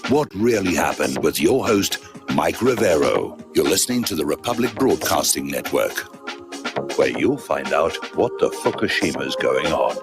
What Really Happened with your host, Mike Rivero. You're listening to the Republic Broadcasting Network, where you'll find out what the Fukushima's going on.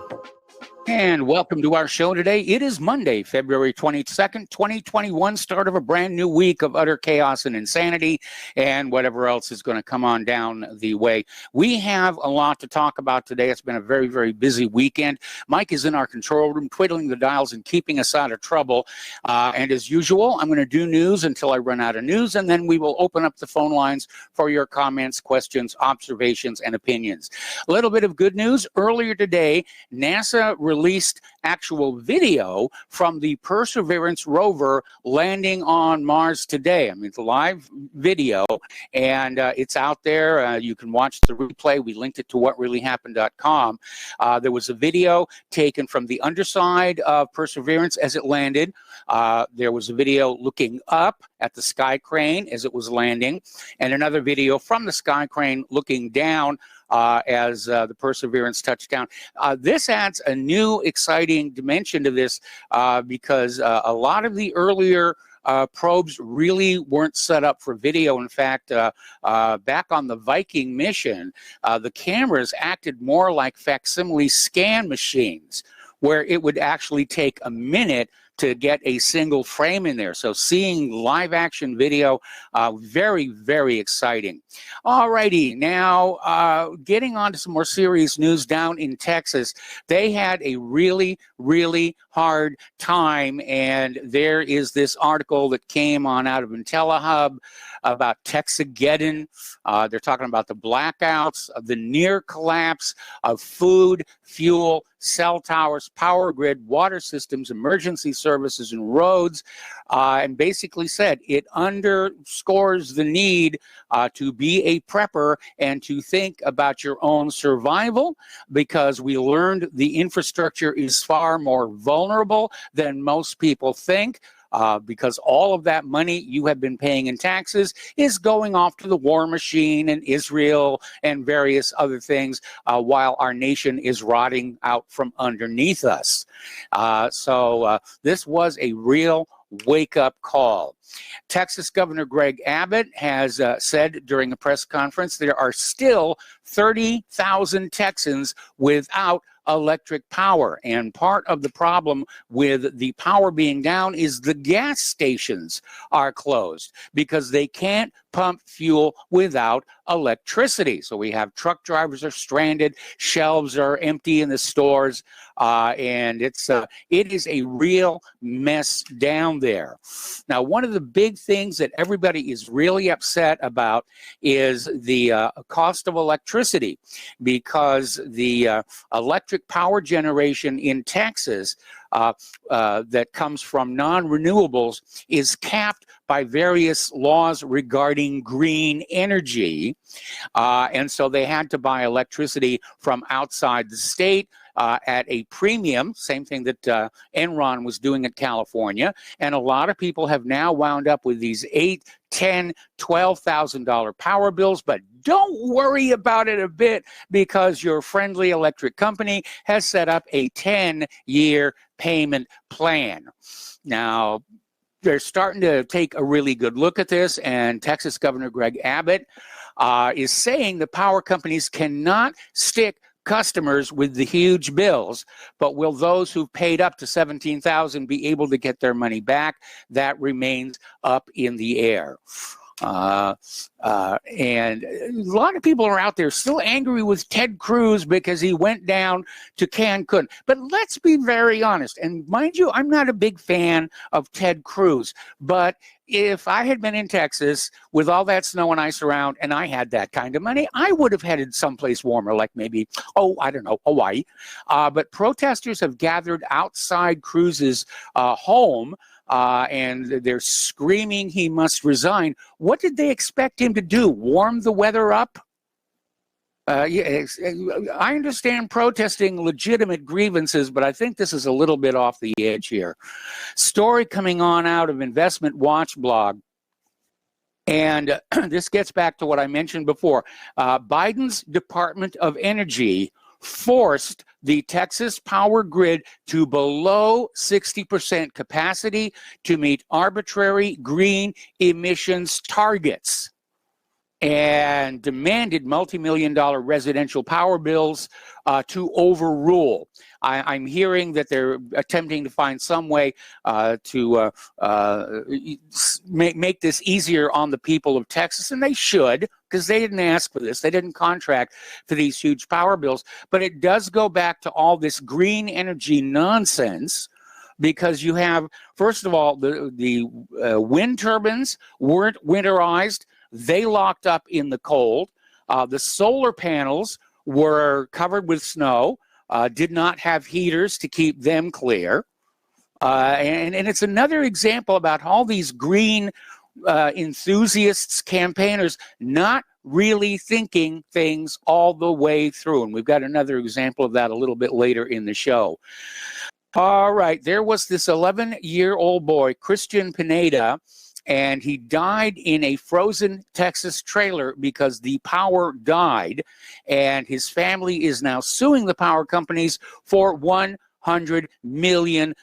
And welcome to our show today. It is Monday, February 22nd, 2021, start of a brand new week of utter chaos and insanity and whatever else is going to come on down the way. We have a lot to talk about today. It's been a very, very busy weekend. Mike is in our control room, twiddling the dials and keeping us out of trouble. And as usual, I'm going to do news until I run out of news, and then we will open up the phone lines for your comments, questions, observations, and opinions. A little bit of good news. Earlier today, NASA released actual video from the Perseverance rover landing on Mars today. I mean, it's a live video, and it's out there. You can watch the replay. We linked it to whatreallyhappened.com. There was a video taken from the underside of Perseverance as it landed. There was a video looking up at the sky crane as it was landing, and another video from the sky crane looking down as the Perseverance touched down. This adds a new exciting dimension to this because a lot of the earlier probes really weren't set up for video. In fact, back on the Viking mission, the cameras acted more like facsimile scan machines, where it would actually take a minute to get a single frame in there. So seeing live action video, very, very exciting. All righty, now getting on to some more serious news down in Texas. They had a really, really hard time, and there is this article that came on out of IntelliHub about Texageddon. They're talking about the blackouts, the near collapse of food, fuel, cell towers, power grid, water systems, emergency services, and roads, and basically said it underscores the need to be a prepper and to think about your own survival, because we learned the infrastructure is far more vulnerable than most people think. Because all of that money you have been paying in taxes is going off to the war machine and Israel and various other things, while our nation is rotting out from underneath us. So this was a real wake-up call. Texas Governor Greg Abbott has said during a press conference there are still 30,000 Texans without electric power, and part of the problem with the power being down is the gas stations are closed because they can't pump fuel without electricity. So we have truck drivers are stranded, shelves are empty in the stores, and it is a real mess down there. Now, one of the big things that everybody is really upset about is the cost of electricity, because the electric power generation in Texas that comes from non-renewables is capped by various laws regarding green energy. And so they had to buy electricity from outside the state at a premium, same thing that Enron was doing at California. And a lot of people have now wound up with these $8,000, $10,000, $12,000 power bills, but don't worry about it a bit, because your friendly electric company has set up a 10-year payment plan. Now, they're starting to take a really good look at this, and Texas Governor Greg Abbott is saying the power companies cannot stick customers with the huge bills, but will those who've paid up to $17,000 be able to get their money back? That remains up in the air. And a lot of people are out there still angry with Ted Cruz because he went down to Cancun. But let's be very honest. And mind you, I'm not a big fan of Ted Cruz, but if I had been in Texas with all that snow and ice around and I had that kind of money, I would have headed someplace warmer, like maybe, I don't know, Hawaii. But protesters have gathered outside Cruz's home, and they're screaming he must resign. What did they expect him to do? Warm the weather up? I understand protesting legitimate grievances, but I think this is a little bit off the edge here. Story coming on out of Investment Watch blog. And this gets back to what I mentioned before. Biden's Department of Energy forced the Texas power grid to below 60% capacity to meet arbitrary green emissions targets, and demanded multi-million-dollar residential power bills to overrule. I'm hearing that they're attempting to find some way to make this easier on the people of Texas, and they should, because they didn't ask for this. They didn't contract for these huge power bills. But it does go back to all this green energy nonsense, because you have, first of all, the wind turbines weren't winterized. They locked up in the cold. The solar panels were covered with snow, did not have heaters to keep them clear. And it's another example about all these green enthusiasts, campaigners, not really thinking things all the way through. And we've got another example of that a little bit later in the show. All right, there was this 11-year-old boy, Christian Pineda, and he died in a frozen Texas trailer because the power died, and his family is now suing the power companies for $100 million.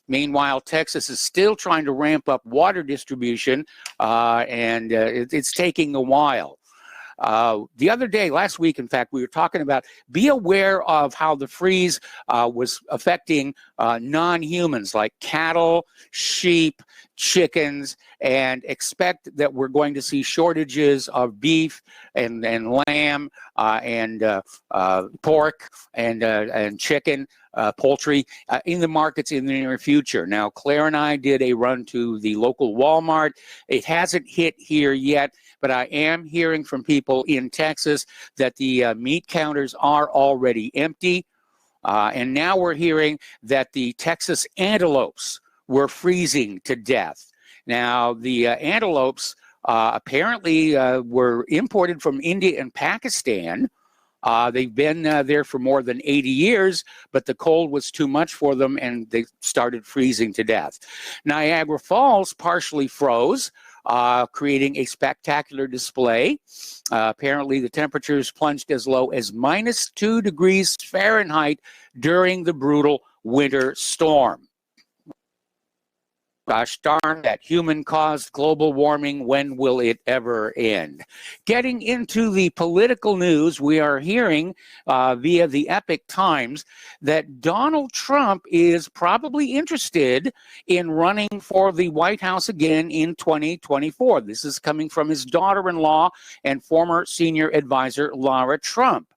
Meanwhile, Texas is still trying to ramp up water distribution, and it's taking a while. The other day, last week, in fact, we were talking about, be aware of how the freeze was affecting non-humans like cattle, sheep, chickens, and expect that we're going to see shortages of beef and lamb and pork and chicken, poultry in the markets in the near future. Now, Claire and I did a run to the local Walmart. It hasn't hit here yet, but I am hearing from people in Texas that the meat counters are already empty. And now we're hearing that the Texas antelopes were freezing to death. Now, the antelopes apparently were imported from India and Pakistan. They've been there for more than 80 years, but the cold was too much for them, and they started freezing to death. Niagara Falls partially froze, creating a spectacular display. Apparently, the temperatures plunged as low as -2 degrees Fahrenheit during the brutal winter storm. Gosh darn that human-caused global warming, when will it ever end? Getting into the political news, we are hearing via the Epic Times that Donald Trump is probably interested in running for the White House again in 2024. This is coming from his daughter-in-law and former senior advisor, Lara Trump.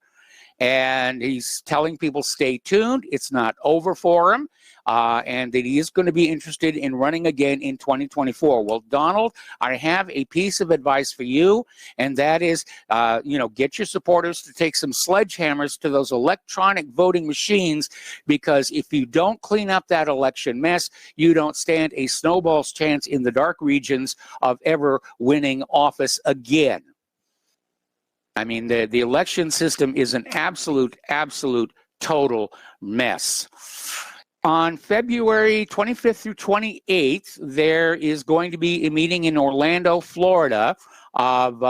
And he's telling people, stay tuned, it's not over for him. And that he is going to be interested in running again in 2024. Well, Donald, I have a piece of advice for you, and that is, get your supporters to take some sledgehammers to those electronic voting machines, because if you don't clean up that election mess, you don't stand a snowball's chance in the dark regions of ever winning office again. I mean, the election system is an absolute, total mess. On February 25th through 28th, there is going to be a meeting in Orlando, Florida, of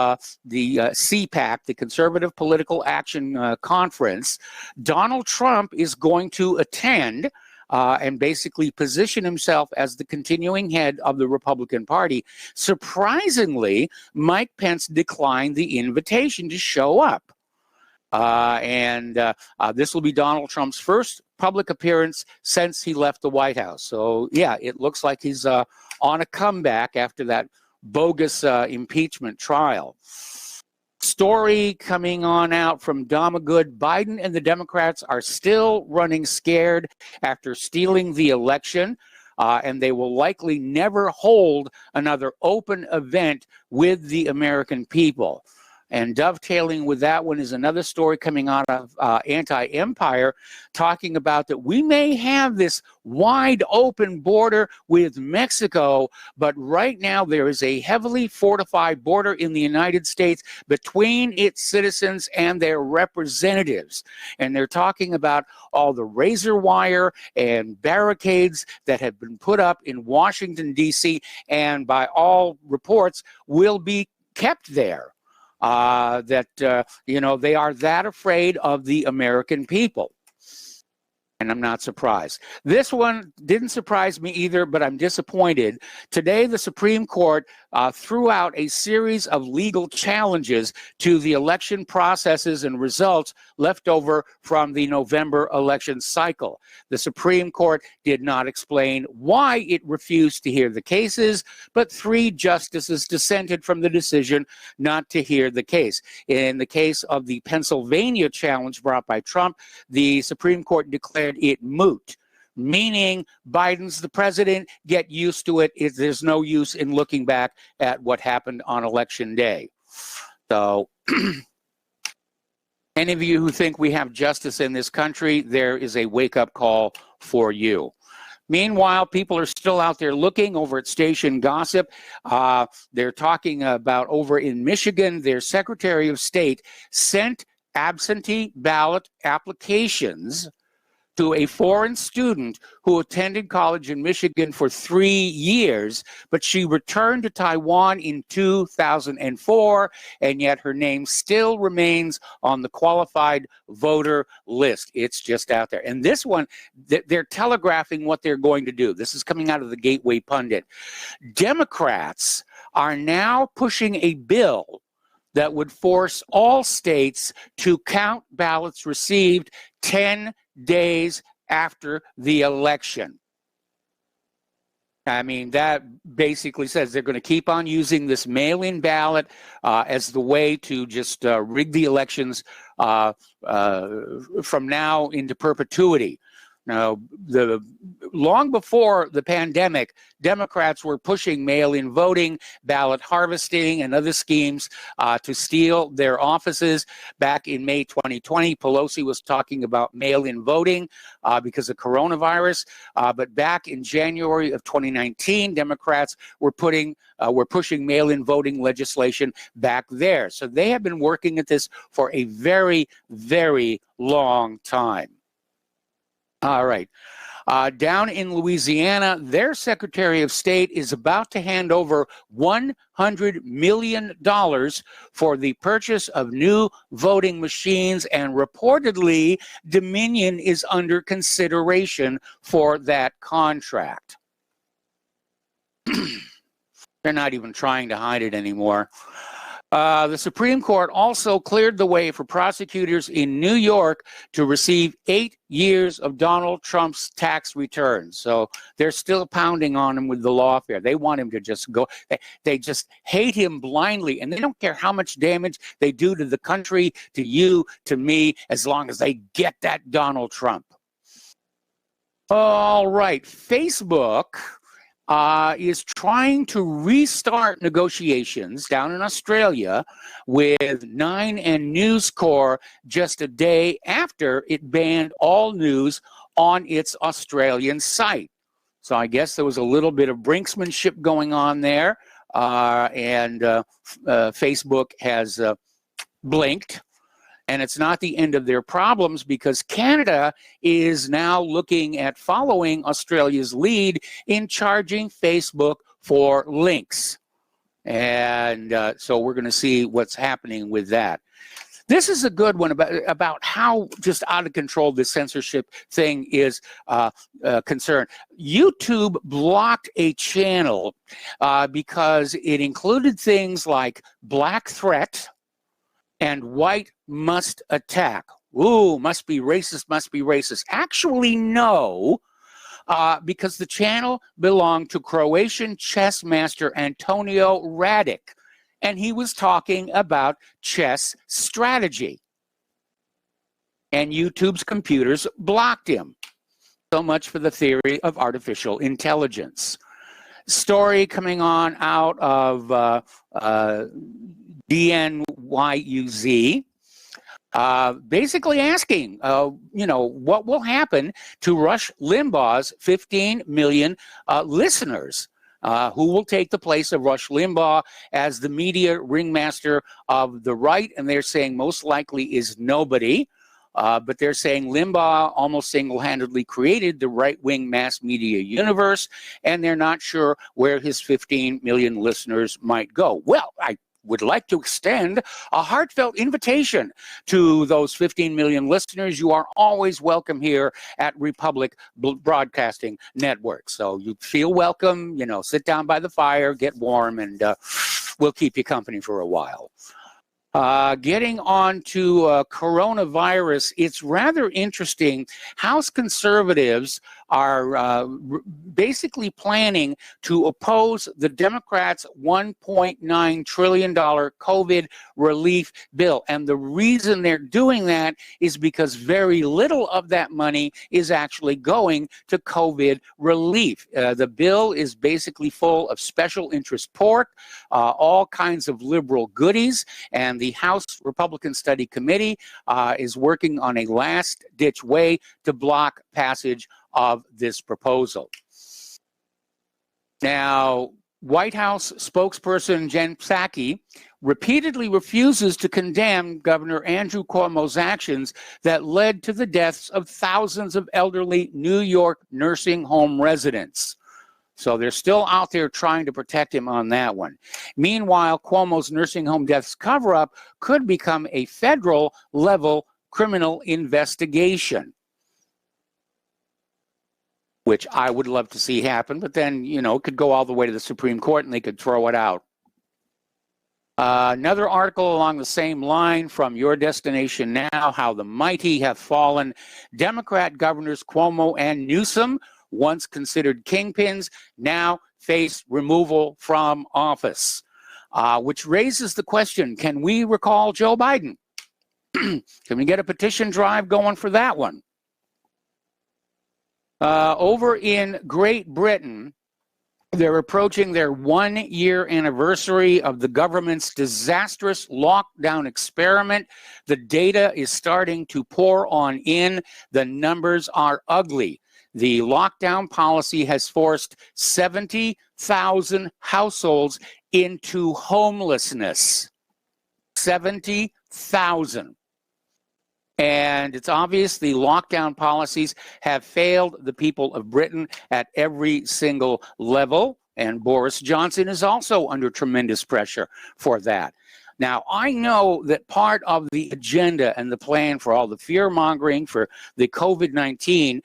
the CPAC, the Conservative Political Action Conference. Donald Trump is going to attend and basically position himself as the continuing head of the Republican Party. Surprisingly, Mike Pence declined the invitation to show up. This will be Donald Trump's first public appearance since he left the White House. So, yeah, it looks like he's on a comeback after that bogus impeachment trial. Story coming on out from Domagood: Biden and the Democrats are still running scared after stealing the election, and they will likely never hold another open event with the American people. And dovetailing with that one is another story coming out of Anti-Empire, talking about that we may have this wide open border with Mexico, but right now there is a heavily fortified border in the United States between its citizens and their representatives. And they're talking about all the razor wire and barricades that have been put up in Washington, D.C., and by all reports will be kept there. that, you know, they are that afraid of the American people. And I'm not surprised. This one didn't surprise me either, but I'm disappointed. Today, the Supreme Court threw out a series of legal challenges to the election processes and results left over from the November election cycle. The Supreme Court did not explain why it refused to hear the cases, but 3 justices dissented from the decision not to hear the case. In the case of the Pennsylvania challenge brought by Trump, the Supreme Court declared it moot, meaning Biden's the president, get used to it. There's no use in looking back at what happened on election day. So any of you who think we have justice in this country, there is a wake-up call for you. Meanwhile, people are still out there looking over at Station Gossip. They're talking about over in Michigan, their Secretary of State sent absentee ballot applications to a foreign student who attended college in Michigan for 3 years, but she returned to Taiwan in 2004, and yet her name still remains on the qualified voter list. It's just out there. And this one, they're telegraphing what they're going to do. This is coming out of the Gateway Pundit. Democrats are now pushing a bill that would force all states to count ballots received 10 days after the election. I mean, that basically says they're going to keep on using this mail-in ballot as the way to just rig the elections from now into perpetuity. Now, long before the pandemic, Democrats were pushing mail-in voting, ballot harvesting, and other schemes to steal their offices. Back in May 2020, Pelosi was talking about mail-in voting because of coronavirus. But back in January of 2019, Democrats were pushing mail-in voting legislation back there. So they have been working at this for a very, very long time. All right. Down in Louisiana, their Secretary of State is about to hand over $100 million for the purchase of new voting machines, and reportedly, Dominion is under consideration for that contract. They're not even trying to hide it anymore. The Supreme Court also cleared the way for prosecutors in New York to receive 8 years of Donald Trump's tax returns. So they're still pounding on him with the lawfare. They want him to just go. They just hate him blindly, and they don't care how much damage they do to the country, to you, to me, as long as they get that Donald Trump. All right, Facebook is trying to restart negotiations down in Australia with Nine and News Corp just a day after it banned all news on its Australian site. So I guess there was a little bit of brinksmanship going on there, and Facebook has blinked. And it's not the end of their problems, because Canada is now looking at following Australia's lead in charging Facebook for links. And so we're going to see what's happening with that. This is a good one about how just out of control this censorship thing is concerned. YouTube blocked a channel because it included things like black threat and white must attack. Ooh, must be racist, must be racist. Actually, no, because the channel belonged to Croatian chess master Antonio Radic, and he was talking about chess strategy. And YouTube's computers blocked him. So much for the theory of artificial intelligence. Story coming on out of DNYUZ, basically asking, what will happen to Rush Limbaugh's 15 million listeners? Who will take the place of Rush Limbaugh as the media ringmaster of the right? And they're saying most likely is nobody. But they're saying Limbaugh almost single-handedly created the right-wing mass media universe, and they're not sure where his 15 million listeners might go. Well, would like to extend a heartfelt invitation to those 15 million listeners. You are always welcome here at Republic Broadcasting Network. So you feel welcome, sit down by the fire, get warm, and we'll keep you company for a while. Getting on to coronavirus, it's rather interesting. House conservatives are basically planning to oppose the Democrats' $1.9 trillion COVID relief bill. And the reason they're doing that is because very little of that money is actually going to COVID relief. The bill is basically full of special interest pork, all kinds of liberal goodies, and the House Republican Study Committee is working on a last-ditch way to block passage of this proposal. Now, White House spokesperson Jen Psaki repeatedly refuses to condemn Governor Andrew Cuomo's actions that led to the deaths of thousands of elderly New York nursing home residents. So they're still out there trying to protect him on that one. Meanwhile, Cuomo's nursing home deaths cover-up could become a federal-level criminal investigation, which I would love to see happen, but then, it could go all the way to the Supreme Court and they could throw it out. Another article along the same line from Your Destination Now, How the Mighty Have Fallen. Democrat governors Cuomo and Newsom, once considered kingpins, now face removal from office, which raises the question, can we recall Joe Biden? Can we get a petition drive going for that one? Over in Great Britain, they're approaching their 1-year anniversary of the government's disastrous lockdown experiment. The data is starting to pour on in. The numbers are ugly. The lockdown policy has forced 70,000 households into homelessness. 70,000. And it's obvious the lockdown policies have failed the people of Britain at every single level. And Boris Johnson is also under tremendous pressure for that. Now, I know that part of the agenda and the plan for all the fear-mongering for the COVID-19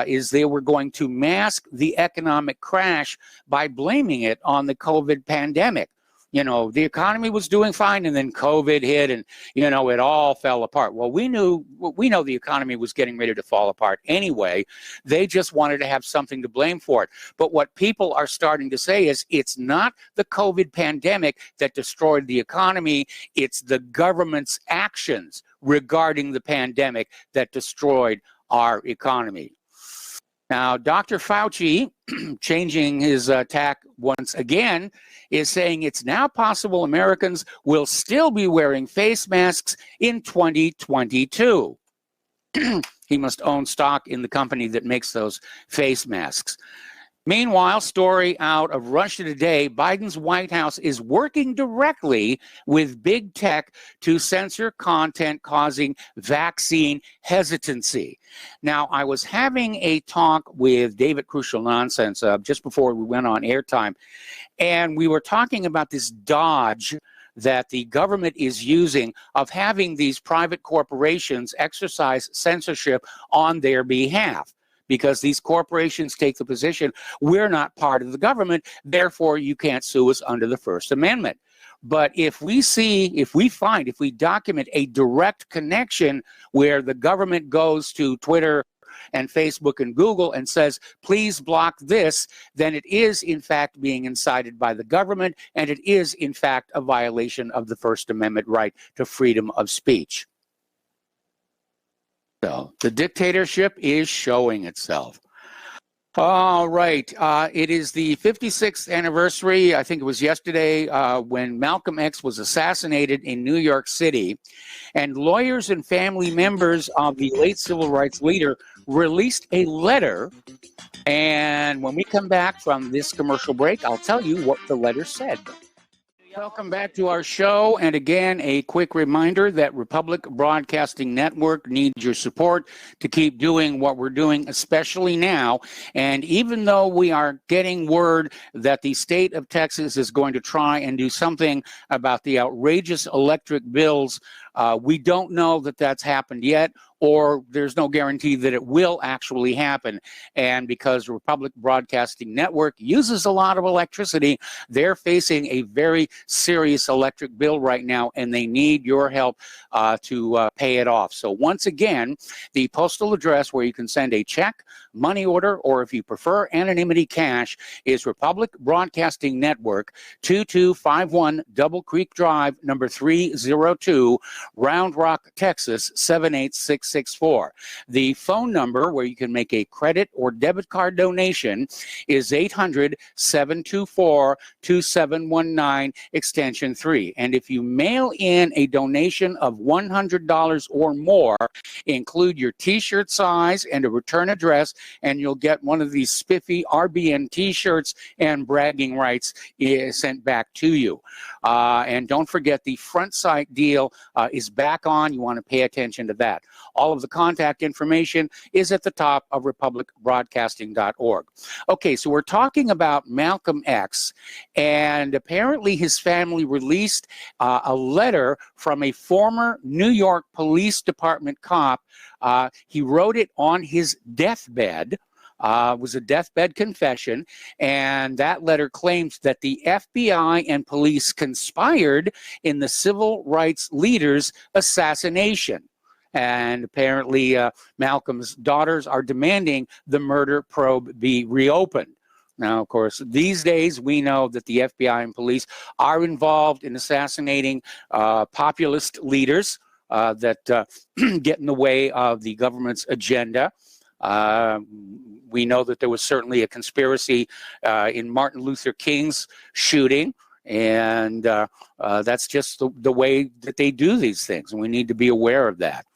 is they were going to mask the economic crash by blaming it on the COVID pandemic. The economy was doing fine, and then COVID hit, and, it all fell apart. Well, we know the economy was getting ready to fall apart anyway. They just wanted to have something to blame for it. But what people are starting to say is it's not the COVID pandemic that destroyed the economy. It's the government's actions regarding the pandemic that destroyed our economy. Now, Dr. Fauci, changing his tack once again, is saying it's now possible Americans will still be wearing face masks in 2022. He must own stock in the company that makes those face masks. Meanwhile, story out of Russia Today, Biden's White House is working directly with big tech to censor content causing vaccine hesitancy. Now, I was having a talk with David Crucial Nonsense just before we went on airtime, and we were talking about this dodge that the government is using of having these private corporations exercise censorship on their behalf. Because these corporations take the position, we're not part of the government, therefore you can't sue us under the First Amendment. But if we document a direct connection where the government goes to Twitter and Facebook and Google and says, please block this, then it is in fact being incited by the government, and it is in fact a violation of the First Amendment right to freedom of speech. So the dictatorship is showing itself. All right. It is the 56th anniversary, I think it was yesterday, when Malcolm X was assassinated in New York City. And lawyers and family members of the late civil rights leader released a letter. And when we come back from this commercial break, I'll tell you what the letter said. Welcome back to our show. And again, a quick reminder that Republic Broadcasting Network needs your support to keep doing what we're doing, especially now. And even though we are getting word that the state of Texas is going to try and do something about the outrageous electric bills, we don't know that that's happened yet, or there's no guarantee that it will actually happen. And because Republic Broadcasting Network uses a lot of electricity, they're facing a very serious electric bill right now, and they need your help to pay it off. So once again, the postal address where you can send a check, money order, or if you prefer anonymity cash is Republic Broadcasting Network, 2251 Double Creek Drive, number 302, Round Rock, Texas, 78664. The phone number where you can make a credit or debit card donation is 800-724-2719, extension 3. And if you mail in a donation of $100 or more, include your t-shirt size and a return address, and you'll get one of these spiffy RBN t-shirts and bragging rights sent back to you. And don't forget, the front site deal is back on. You want to pay attention to that. All of the contact information is at the top of republicbroadcasting.org. Okay, so we're talking about Malcolm X, and apparently his family released a letter from a former New York Police Department cop. He wrote it on his deathbed. Was a deathbed confession, and that letter claims that the FBI and police conspired in the civil rights leader's assassination. And apparently Malcolm's daughters are demanding the murder probe be reopened. Now, of course, these days we know that the FBI and police are involved in assassinating populist leaders that get in the way of the government's agenda. We know that there was certainly a conspiracy in Martin Luther King's shooting, and that's just the way that they do these things, and we need to be aware of that.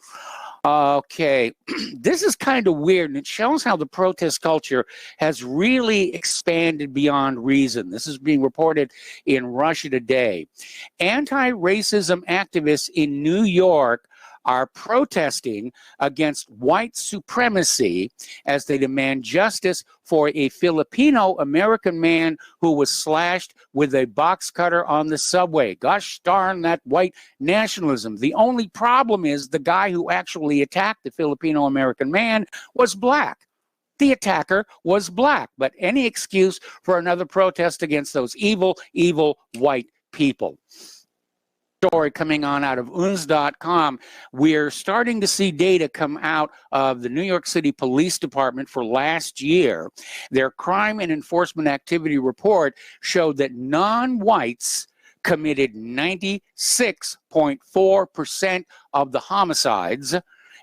Okay, this is kind of weird, and it shows how the protest culture has really expanded beyond reason. This is being reported in Russia Today. Anti-racism activists in New York are protesting against white supremacy as they demand justice for a Filipino-American man who was slashed with a box cutter on the subway. Gosh darn that white nationalism. The only problem is the guy who actually attacked the Filipino-American man was black. The attacker was black. But any excuse for another protest against those evil, evil white people. Story coming on out of UNS.com. We're starting to see data come out of the New York City Police Department for last year. Their crime and enforcement activity report showed that non-whites committed 96.4% of the homicides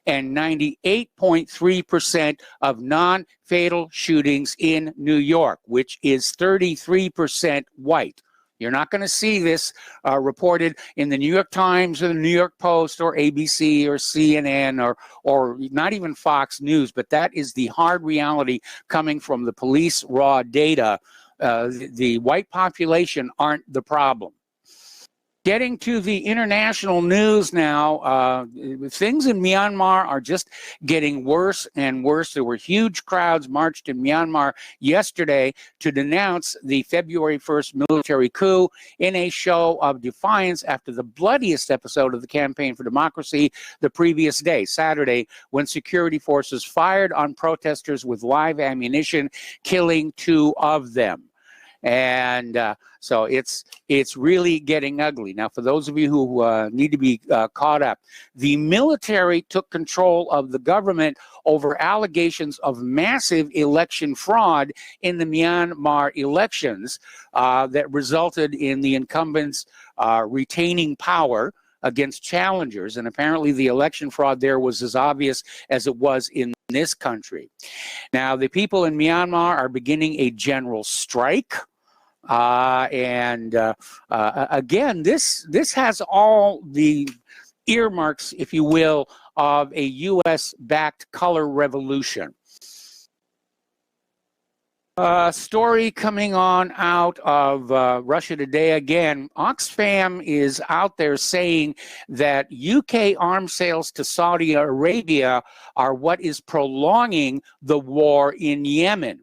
and 98.3% of non-fatal shootings in New York, which is 33% white. You're not going to see this reported in the New York Times or the New York Post or ABC or CNN or not even Fox News, but that is the hard reality coming from the police raw data. The white population aren't the problem. Getting to the international news now, things in Myanmar are just getting worse and worse. There were huge crowds marched in Myanmar yesterday to denounce the February 1st military coup in a show of defiance after the bloodiest episode of the Campaign for Democracy the previous day, Saturday, when security forces fired on protesters with live ammunition, killing 2 of them. And so it's really getting ugly. Now, for those of you who need to be caught up, the military took control of the government over allegations of massive election fraud in the Myanmar elections that resulted in the incumbents retaining power against challengers. And apparently the election fraud there was as obvious as it was in this country. Now, the people in Myanmar are beginning a general strike. Again, this has all the earmarks, if you will, of a U.S.-backed color revolution. Story coming on out of Russia today again. Oxfam is out there saying that UK arms sales to Saudi Arabia are what is prolonging the war in Yemen.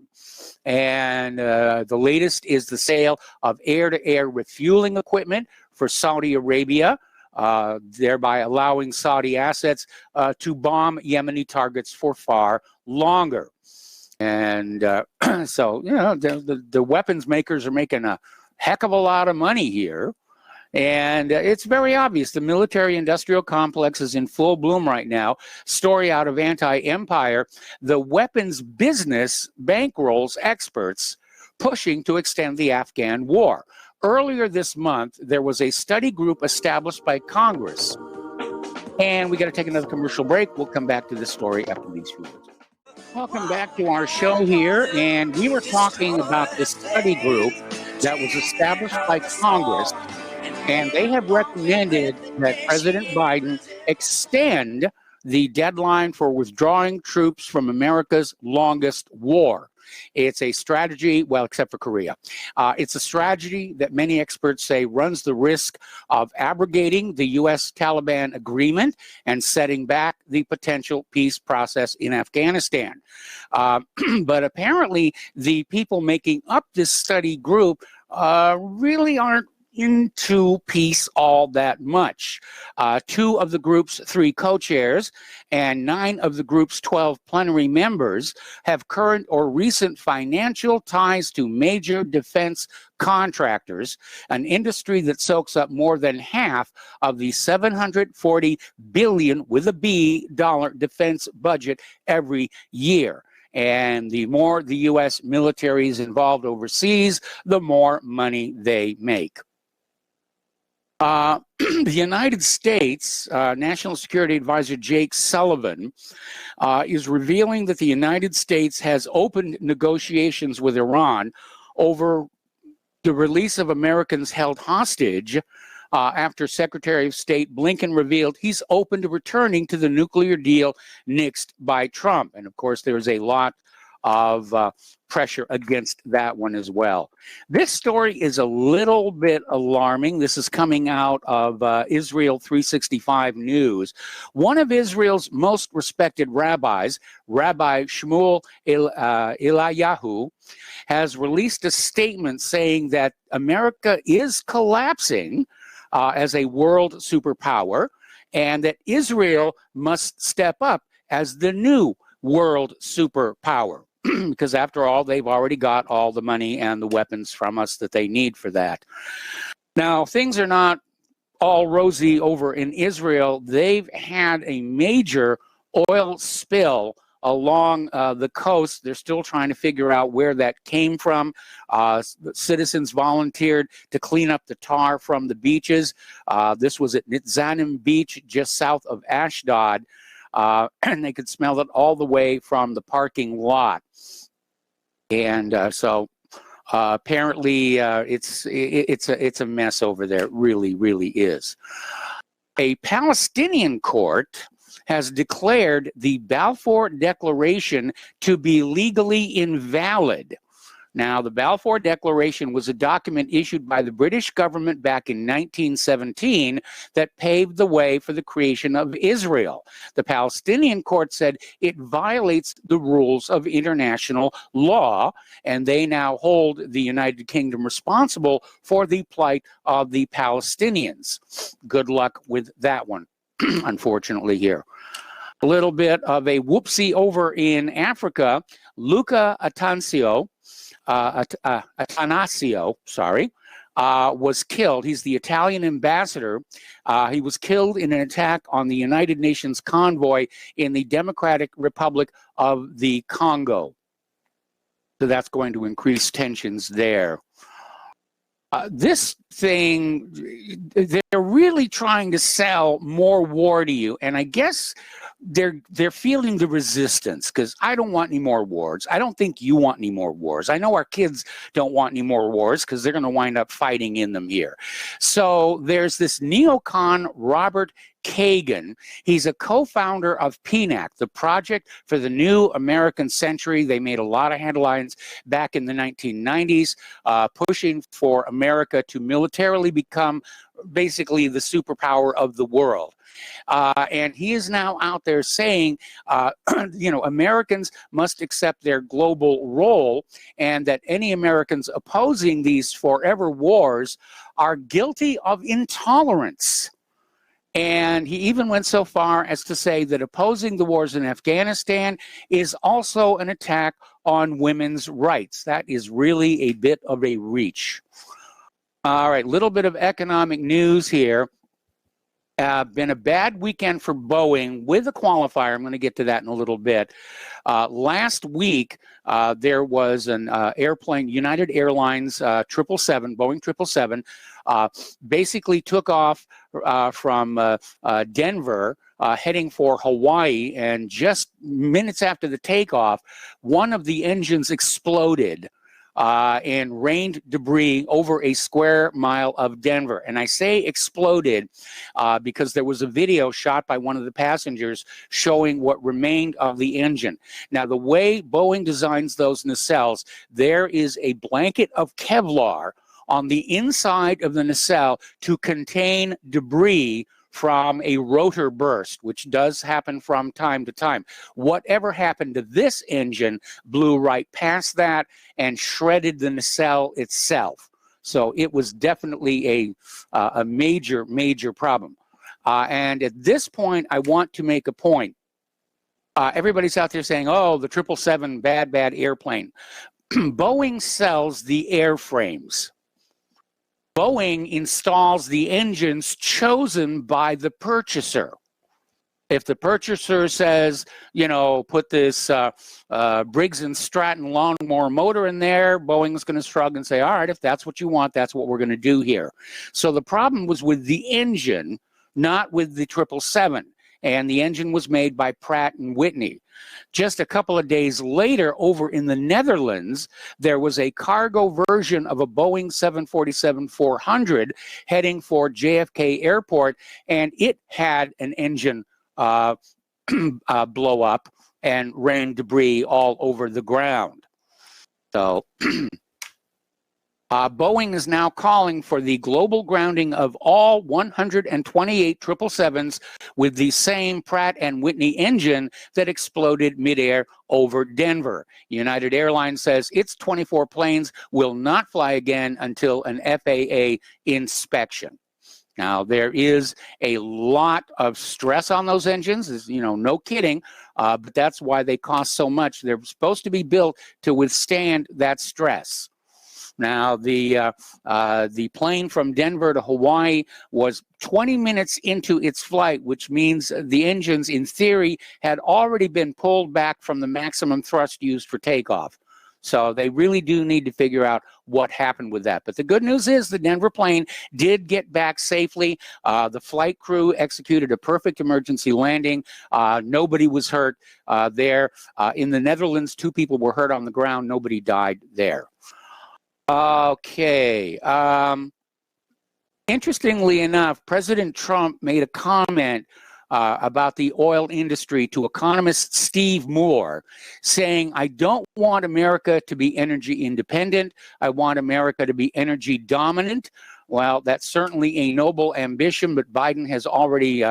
And the latest is the sale of air-to-air refueling equipment for Saudi Arabia, thereby allowing Saudi assets to bomb Yemeni targets for far longer. And so, you know, the weapons makers are making a heck of a lot of money here. And it's very obvious the military-industrial complex is in full bloom right now. Story out of Anti-Empire, the weapons business bankrolls experts pushing to extend the Afghan war. Earlier this month, there was a study group established by Congress. And we got to take another commercial break. We'll come back to this story after these few words. Welcome back to our show here, and we were talking about this study group that was established by Congress, and they have recommended that President Biden extend the deadline for withdrawing troops from America's longest war. It's a strategy, well, except for Korea. It's a strategy that many experts say runs the risk of abrogating the U.S. Taliban agreement and setting back the potential peace process in Afghanistan. But apparently, the people making up this study group really aren't into peace all that much. 2 of the group's 3 co-chairs and 9 of the group's 12 plenary members have current or recent financial ties to major defense contractors, an industry that soaks up more than half of the $740 billion with a B dollar defense budget every year. And the more the U.S. military is involved overseas, the more money they make. The United States National Security Advisor Jake Sullivan is revealing that the United States has opened negotiations with Iran over the release of Americans held hostage after Secretary of State Blinken revealed he's open to returning to the nuclear deal nixed by Trump. And of course, there's a lot of pressure against that one as well. This story is a little bit alarming. This is coming out of Israel 365 News. One of Israel's most respected rabbis, Rabbi Shmuel Eliyahu, has released a statement saying that America is collapsing as a world superpower and that Israel must step up as the new world superpower. Because after all, they've already got all the money and the weapons from us that they need for that. Now, things are not all rosy over in Israel. They've had a major oil spill along the coast. They're still trying to figure out where that came from. Citizens volunteered to clean up the tar from the beaches. This was at Nitzanim Beach, just south of Ashdod. And they could smell it all the way from the parking lot. And so apparently it's a mess over there. It really, really is. A Palestinian court has declared the Balfour Declaration to be legally invalid. Now, the Balfour Declaration was a document issued by the British government back in 1917 that paved the way for the creation of Israel. The Palestinian court said it violates the rules of international law, and they now hold the United Kingdom responsible for the plight of the Palestinians. Good luck with that one, unfortunately, here. A little bit of a whoopsie over in Africa. Luca Atanasio, was killed. He's the Italian ambassador. He was killed in an attack on the United Nations convoy in the Democratic Republic of the Congo. So that's going to increase tensions there. This thing, they're really trying to sell more war to you, and I guess they're feeling the resistance, because I don't want any more wars. I don't think you want any more wars. I know our kids don't want any more wars because they're going to wind up fighting in them here. So there's this neocon Robert Kagan. He's a co-founder of PNAC, the Project for the New American Century. They made a lot of headlines back in the 1990s, pushing for America to militarily become basically the superpower of the world. And he is now out there saying, Americans must accept their global role, and that any Americans opposing these forever wars are guilty of intolerance. And he even went so far as to say that opposing the wars in Afghanistan is also an attack on women's rights. That is really a bit of a reach. All right, little bit of economic news here. Been a bad weekend for Boeing with a qualifier. I'm going to get to that in a little bit. Last week, there was an airplane, United Airlines 777, Boeing 777, basically took off from Denver, heading for Hawaii, and just minutes after the takeoff, one of the engines exploded and rained debris over a square mile of Denver. And I say exploded because there was a video shot by one of the passengers showing what remained of the engine. Now, the way Boeing designs those nacelles, there is a blanket of Kevlar on the inside of the nacelle to contain debris from a rotor burst, which does happen from time to time. Whatever happened to this engine blew right past that and shredded the nacelle itself. So it was definitely a major, major problem. And at this point, I want to make a point. Everybody's out there saying, oh, the 777, bad airplane. Boeing sells the airframes. Boeing installs the engines chosen by the purchaser. If the purchaser says, put this Briggs & Stratton lawnmower motor in there, Boeing's going to shrug and say, all right, if that's what you want, that's what we're going to do here. So the problem was with the engine, not with the 777. And the engine was made by Pratt & Whitney. Just a couple of days later, over in the Netherlands, there was a cargo version of a Boeing 747-400 heading for JFK Airport, and it had an engine blow up and rain debris all over the ground. So Boeing is now calling for the global grounding of all 128 777s with the same Pratt & Whitney engine that exploded midair over Denver. United Airlines says its 24 planes will not fly again until an FAA inspection. Now, there is a lot of stress on those engines, no kidding, but that's why they cost so much. They're supposed to be built to withstand that stress. Now, the plane from Denver to Hawaii was 20 minutes into its flight, which means the engines, in theory, had already been pulled back from the maximum thrust used for takeoff. So they really do need to figure out what happened with that. But the good news is the Denver plane did get back safely. The flight crew executed a perfect emergency landing. Nobody was hurt there. In the Netherlands, 2 people were hurt on the ground. Nobody died there. Okay. Interestingly enough, President Trump made a comment about the oil industry to economist Steve Moore, saying, I don't want America to be energy independent. I want America to be energy dominant. Well, that's certainly a noble ambition, but Biden has already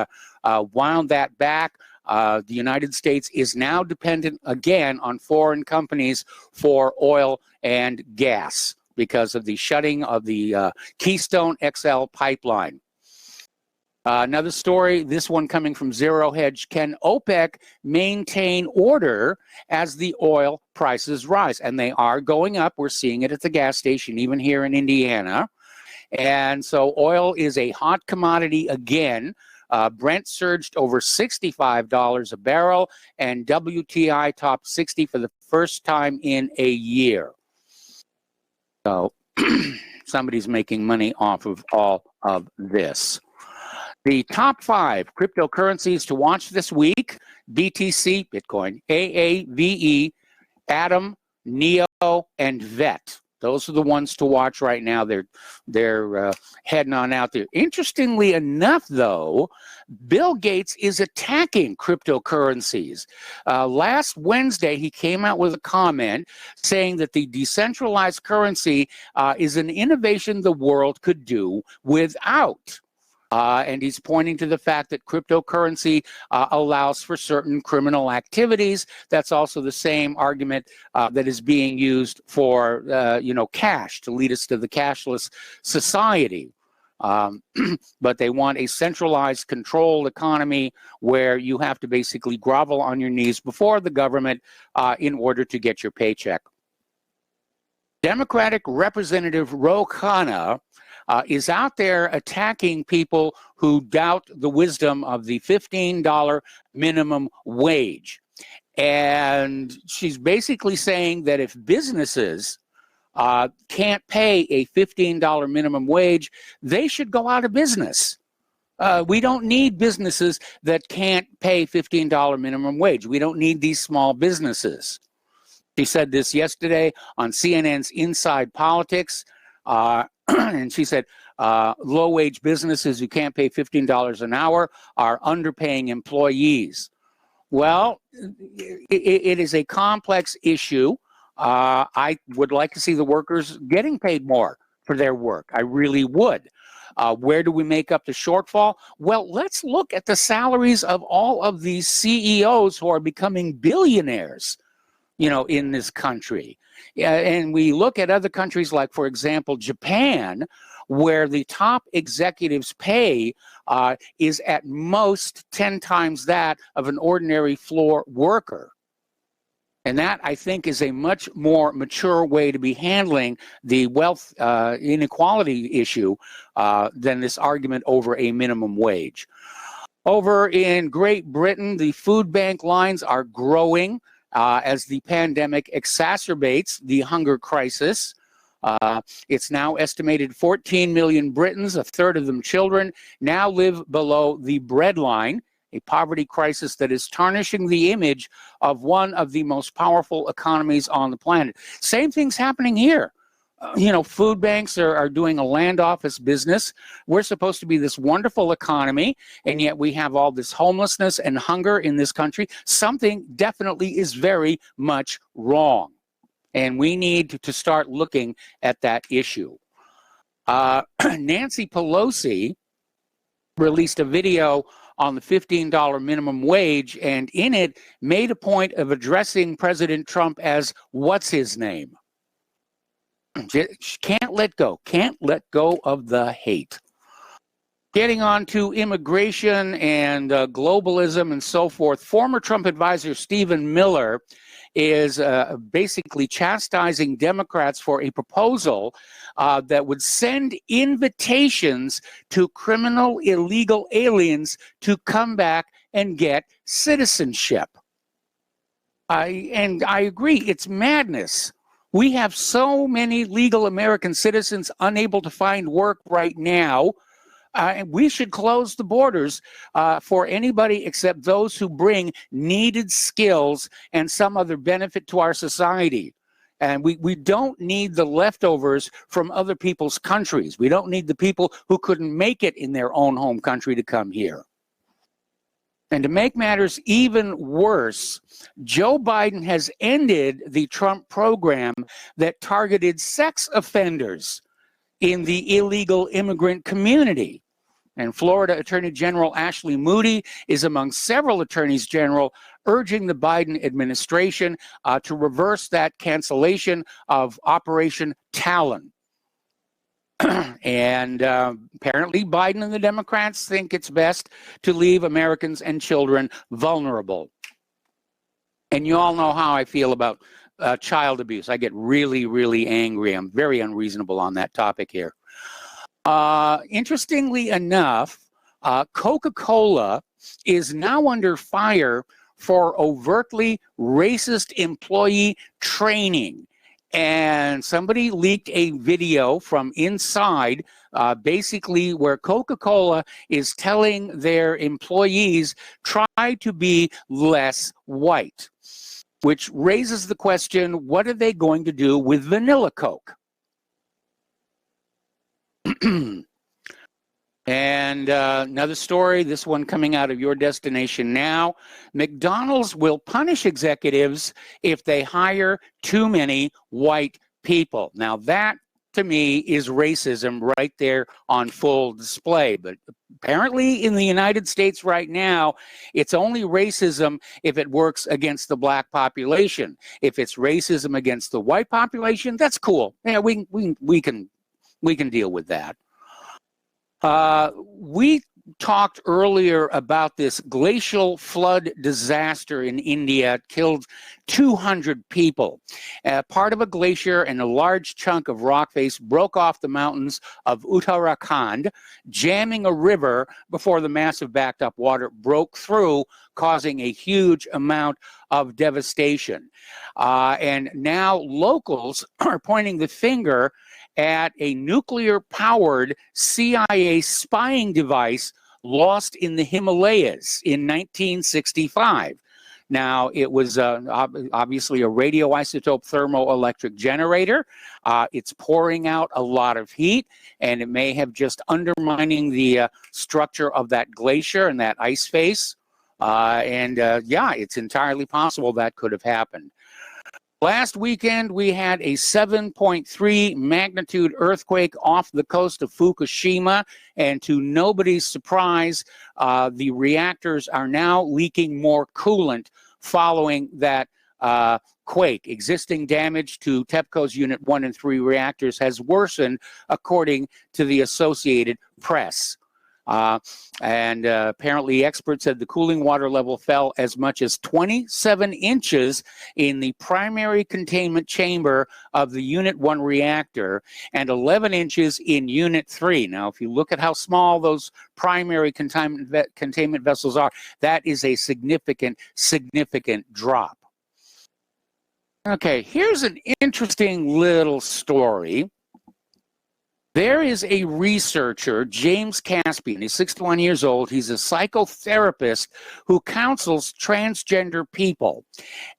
wound that back. The United States is now dependent again on foreign companies for oil and gas because of the shutting of the Keystone XL pipeline. Another story, this one coming from Zero Hedge. Can OPEC maintain order as the oil prices rise? And they are going up. We're seeing it at the gas station, even here in Indiana. And so oil is a hot commodity again. Brent surged over $65 a barrel, and WTI topped 60 for the first time in a year. So somebody's making money off of all of this. The top 5 cryptocurrencies to watch this week: BTC, Bitcoin, AAVE, Atom, NEO, and VET. Those are the ones to watch right now. They're heading on out there. Interestingly enough, though, Bill Gates is attacking cryptocurrencies. Last Wednesday, he came out with a comment saying that the decentralized currency is an innovation the world could do without. And he's pointing to the fact that cryptocurrency allows for certain criminal activities. That's also the same argument that is being used for, cash, to lead us to the cashless society. But they want a centralized, controlled economy where you have to basically grovel on your knees before the government in order to get your paycheck. Democratic Representative Ro Khanna is out there attacking people who doubt the wisdom of the $15 minimum wage. And she's basically saying that if businesses can't pay a $15 minimum wage, they should go out of business. We don't need businesses that can't pay $15 minimum wage. We don't need these small businesses. She said this yesterday on CNN's Inside Politics. And she said, low-wage businesses who can't pay $15 an hour are underpaying employees. Well, it is a complex issue. I would like to see the workers getting paid more for their work. I really would. Where do we make up the shortfall? Well, let's look at the salaries of all of these CEOs who are becoming billionaires, in this country. And we look at other countries like, for example, Japan, where the top executives' pay is at most 10 times that of an ordinary floor worker. And that, I think, is a much more mature way to be handling the wealth inequality issue than this argument over a minimum wage. Over in Great Britain, the food bank lines are growing as the pandemic exacerbates the hunger crisis. It's now estimated 14 million Britons, a third of them children, now live below the bread line, a poverty crisis that is tarnishing the image of one of the most powerful economies on the planet. Same thing's happening here. Food banks are doing a land office business. We're supposed to be this wonderful economy, and yet we have all this homelessness and hunger in this country. Something definitely is very much wrong, and we need to start looking at that issue. Nancy Pelosi released a video on the $15 minimum wage, and in it made a point of addressing President Trump as what's his name. Can't let go of the hate. Getting on to immigration and globalism and so forth, former Trump advisor Stephen Miller is basically chastising Democrats for a proposal that would send invitations to criminal illegal aliens to come back and get citizenship. And I agree, it's madness. We have so many legal American citizens unable to find work right now. And we should close the borders for anybody except those who bring needed skills and some other benefit to our society. And we don't need the leftovers from other people's countries. We don't need the people who couldn't make it in their own home country to come here. And to make matters even worse, Joe Biden has ended the Trump program that targeted sex offenders in the illegal immigrant community. And Florida Attorney General Ashley Moody is among several attorneys general urging the Biden administration to reverse that cancellation of Operation Talon. And apparently Biden and the Democrats think it's best to leave Americans and children vulnerable. And you all know how I feel about child abuse. I get really, really angry. I'm very unreasonable on that topic here. Interestingly enough, Coca-Cola is now under fire for overtly racist employee training. And somebody leaked a video from inside, basically where Coca-Cola is telling their employees, try to be less white, which raises the question, what are they going to do with vanilla Coke? And another story, this one coming out of Your Destination Now. McDonald's will punish executives if they hire too many white people. Now that, to me, is racism right there on full display. But apparently in the United States right now, it's only racism if it works against the black population. If it's racism against the white population, that's cool. Yeah, we can deal with that. We talked earlier about this glacial flood disaster in India. It killed 200 people. Part of a glacier and a large chunk of rock face broke off the mountains of Uttarakhand, jamming a river before the massive backed up water broke through, causing a huge amount of devastation. And now locals are pointing the finger at a nuclear-powered CIA spying device lost in the Himalayas in 1965. Now, it was obviously a radioisotope thermoelectric generator. It's pouring out a lot of heat, and it may have just undermining the structure of that glacier and that ice face. Yeah, it's entirely possible that could have happened. Last weekend, we had a 7.3 magnitude earthquake off the coast of Fukushima, and to nobody's surprise, the reactors are now leaking more coolant following that quake. Existing damage to TEPCO's Unit 1 and 3 reactors has worsened, according to the Associated Press. Apparently experts said the cooling water level fell as much as 27 inches in the primary containment chamber of the Unit 1 reactor and 11 inches in Unit 3. Now, if you look at how small those primary containment vessels are, that is a significant drop. Okay, here's an interesting little story. There is a researcher, James Caspian. He's 61 years old. He's a psychotherapist who counsels transgender people.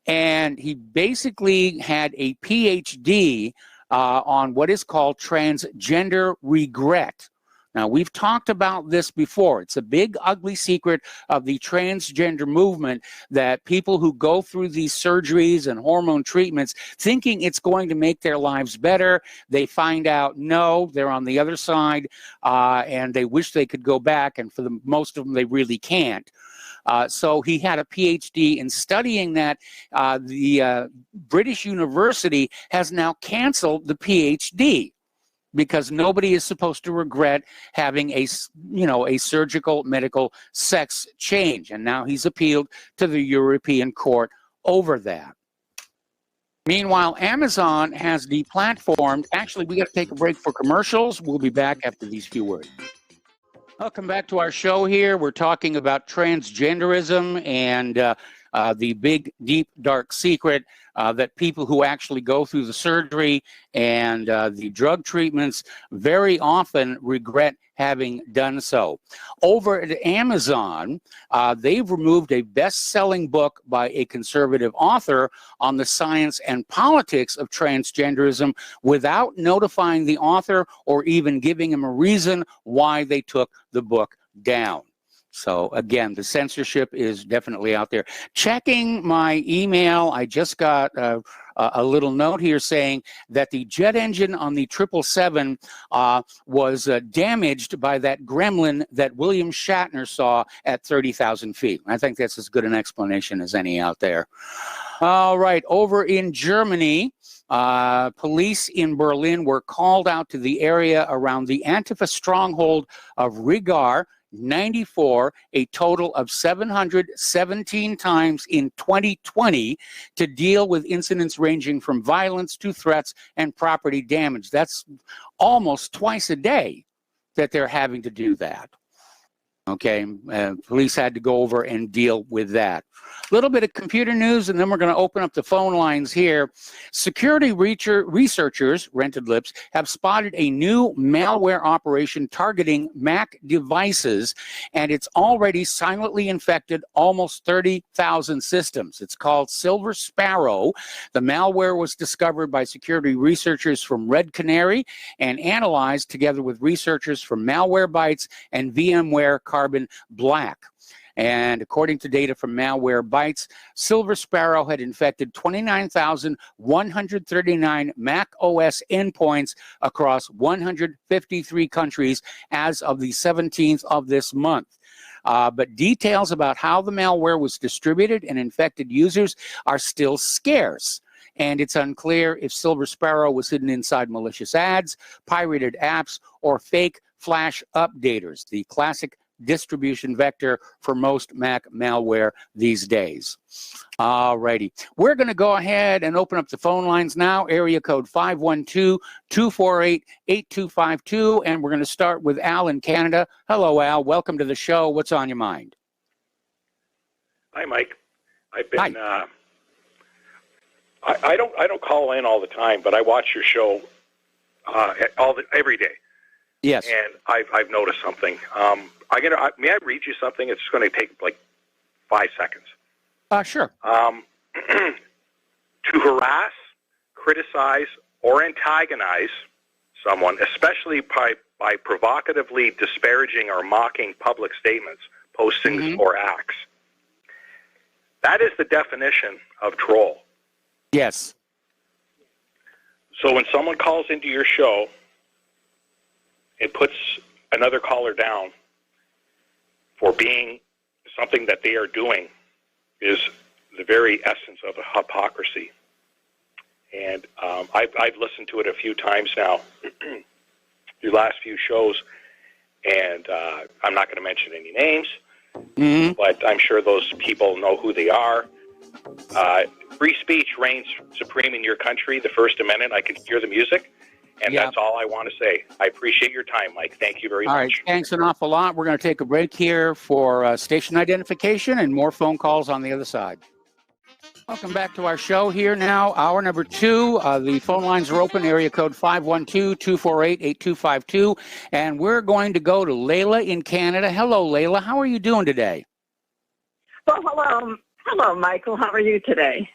And he basically had a PhD on what is called transgender regret. Now, we've talked about this before. It's a big, ugly secret of the transgender movement that people who go through these surgeries and hormone treatments thinking it's going to make their lives better, they find out, no, they're on the other side, and they wish they could go back, and for most of them, they really can't. So he had a PhD in studying that. The British University has now canceled the PhD, because nobody is supposed to regret having a surgical medical sex change. And now he's appealed to the European Court over that. Meanwhile, Amazon has deplatformed. Actually, we got to take a break for commercials. We'll be back after these few words. Welcome back to our show here. We're talking about transgenderism and the big, deep, dark secret that people who actually go through the surgery and the drug treatments very often regret having done so. Over at Amazon, they've removed a best-selling book by a conservative author on the science and politics of transgenderism without notifying the author or even giving him a reason why they took the book down. So again, the censorship is definitely out there. Checking my email, I just got a little note here saying that the jet engine on the 777 was damaged by that gremlin that William Shatner saw at 30,000 feet. I think that's as good an explanation as any out there. All right, over in Germany, police in Berlin were called out to the area around the Antifa stronghold of Rigar 94, a total of 717 times in 2020 to deal with incidents ranging from violence to threats and property damage. That's almost twice a day that they're having to do that. Okay, police had to go over and deal with that. little bit of computer news, and then we're going to open up the phone lines here. Security researchers, Rented Lips, have spotted a new malware operation targeting Mac devices, and it's already silently infected almost 30,000 systems. It's called Silver Sparrow. The malware was discovered by security researchers from Red Canary and analyzed together with researchers from Malwarebytes and VMware Carbon Black. And according to data from Malwarebytes, Silver Sparrow had infected 29,139 Mac OS endpoints across 153 countries as of the 17th of this month. But details about how the malware was distributed and infected users are still scarce. And it's unclear if Silver Sparrow was hidden inside malicious ads, pirated apps, or fake flash updaters, the classic distribution vector for most Mac malware these days. All righty. We're going to go ahead and open up the phone lines now. Area code 512-248-8252. And we're going to start with Al in Canada. Hello, Al. Welcome to the show. What's on your mind? Hi, Mike. I've been... Hi. I don't call in all the time, but I watch your show every day. Yes. And I've noticed something. May I read you something? It's going to take like 5 seconds. Sure. To harass, criticize, or antagonize someone, especially by provocatively disparaging or mocking public statements, postings, or acts. That is the definition of troll. Yes. So when someone calls into your show and puts another caller down for being something that they are doing is the very essence of hypocrisy. And I've listened to it a few times now, your last few shows, and I'm not going to mention any names, but I'm sure those people know who they are. Free speech reigns supreme in your country, the First Amendment. I can hear the music, and that's all I want to say. I appreciate your time, Mike. Thank you very much. All right, thanks an awful lot. We're going to take a break here for station identification and more phone calls on the other side. Welcome back to our show here now, hour number 2. The phone lines are open, area code 512-248-8252. And we're going to go to Layla in Canada. Hello, Layla. How are you doing today? Well, hello. Hello, Michael. How are you today?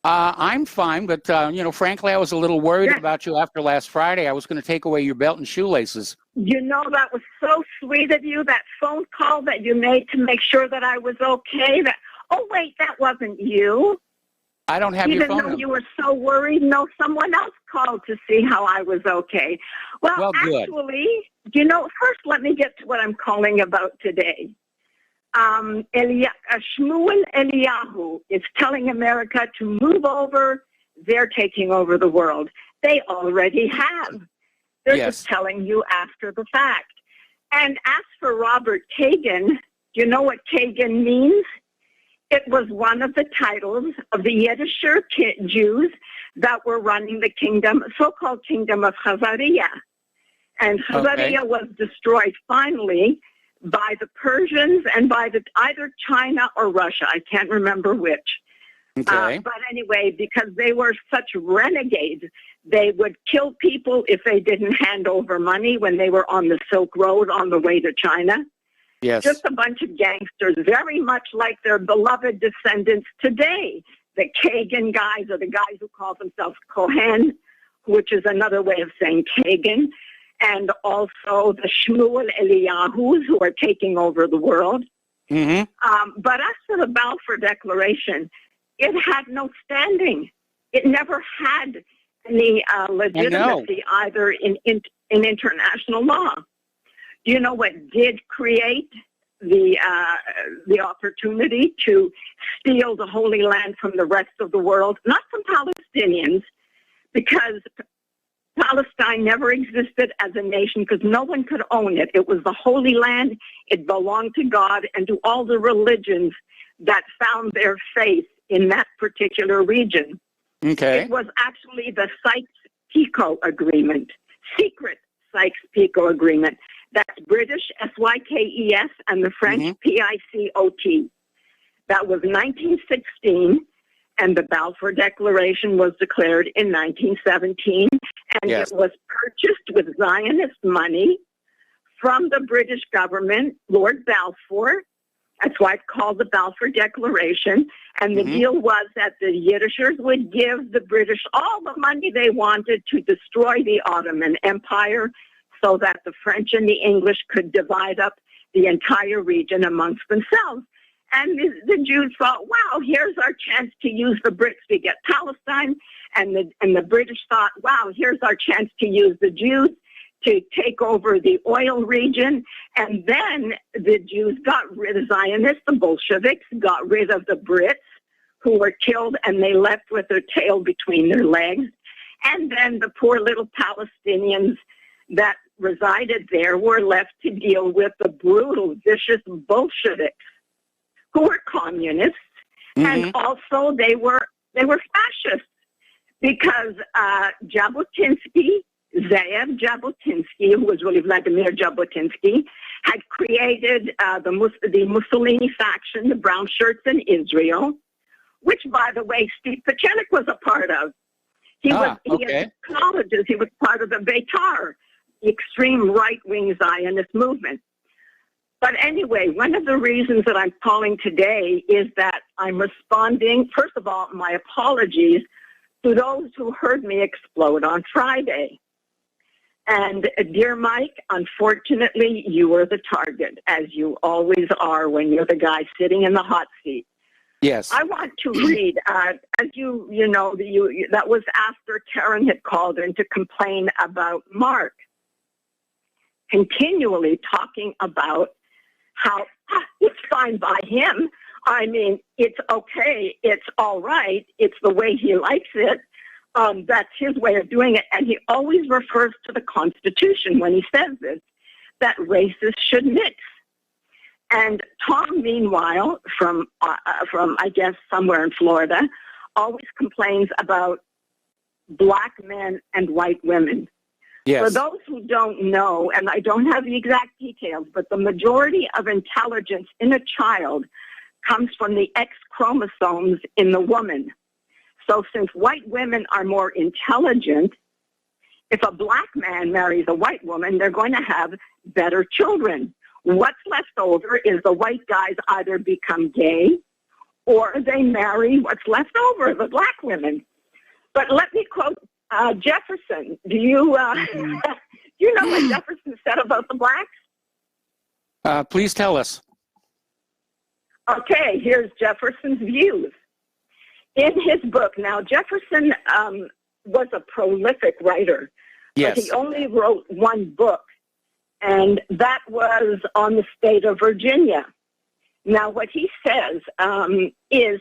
I'm fine, but, frankly, I was a little worried about you after last Friday. I was going to take away your belt and shoelaces. You know, that was so sweet of you, that phone call that you made to make sure that I was okay. Oh, wait, that wasn't you. I don't have your phone number. Even though you were so worried, no, someone else called to see how I was okay. Well, actually, first let me get to what I'm calling about today. Shmuel Eliyahu is telling America to move over. They're taking over the world. They already have. They're just telling you after the fact. And as for Robert Kagan, do you know what Kagan means? It was one of the titles of the Yiddisher Jews that were running the kingdom, so-called kingdom of Khazariya. And Khazariya was destroyed finally by the Persians and by either China or Russia. I can't remember which. Okay. But anyway, because they were such renegades, they would kill people if they didn't hand over money when they were on the Silk Road on the way to China. Yes. Just a bunch of gangsters, very much like their beloved descendants today. The Kagan guys, or the guys who call themselves Kohen, which is another way of saying Kagan, and also the Shmuel Eliyahus, who are taking over the world. But as for the Balfour Declaration, it had no standing. It never had any legitimacy either in international law. Do you know what did create the opportunity to steal the Holy Land from the rest of the world? Not from Palestinians, because Palestine never existed as a nation because no one could own it. It was the Holy Land. It belonged to God and to all the religions that found their faith in that particular region. Okay. It was actually the Sykes-Picot Agreement, secret Sykes-Picot Agreement. That's British, Sykes, and the French, Picot. That was 1916, and the Balfour Declaration was declared in 1917, and Yes. it was purchased with Zionist money from the British government, Lord Balfour. That's why it's called the Balfour Declaration. And the deal was that the Yiddishers would give the British all the money they wanted to destroy the Ottoman Empire so that the French and the English could divide up the entire region amongst themselves. And the Jews thought, wow, here's our chance to use the Brits to get Palestine. And the British thought, wow, here's our chance to use the Jews to take over the oil region. And then the Jews got rid of Zionists, the Bolsheviks got rid of the Brits, who were killed, and they left with their tail between their legs. And then the poor little Palestinians that resided there were left to deal with the brutal, vicious Bolsheviks, who were communists, and also they were fascists, because Jabotinsky, Zeev Jabotinsky, who was really Vladimir Jabotinsky, had created the Mussolini faction, the brown shirts in Israel, which, by the way, Steve Pachenik was a part of. He acknowledges he was part of the Beitar, the extreme right-wing Zionist movement. But anyway, one of the reasons that I'm calling today is that I'm responding, first of all, my apologies to those who heard me explode on Friday. And dear Mike, unfortunately, you were the target, as you always are when you're the guy sitting in the hot seat. Yes. I want to read, as you know, that was after Karen had called in to complain about Mark, continually talking about how it's fine by him. I mean, it's okay, it's all right, it's the way he likes it. That's his way of doing it. And he always refers to the Constitution when he says this, that races should mix. And Tom, meanwhile, from I guess somewhere in Florida, always complains about black men and white women. Yes. For those who don't know, and I don't have the exact details, but the majority of intelligence in a child comes from the X chromosomes in the woman. So since white women are more intelligent, if a black man marries a white woman, they're going to have better children. What's left over is the white guys either become gay or they marry what's left over, the black women. But let me quote Jefferson. Do you know what Jefferson said about the blacks? Please tell us. Okay, here's Jefferson's views. In his book, now Jefferson was a prolific writer, Yes. but he only wrote one book, and that was on the state of Virginia. Now, what he says is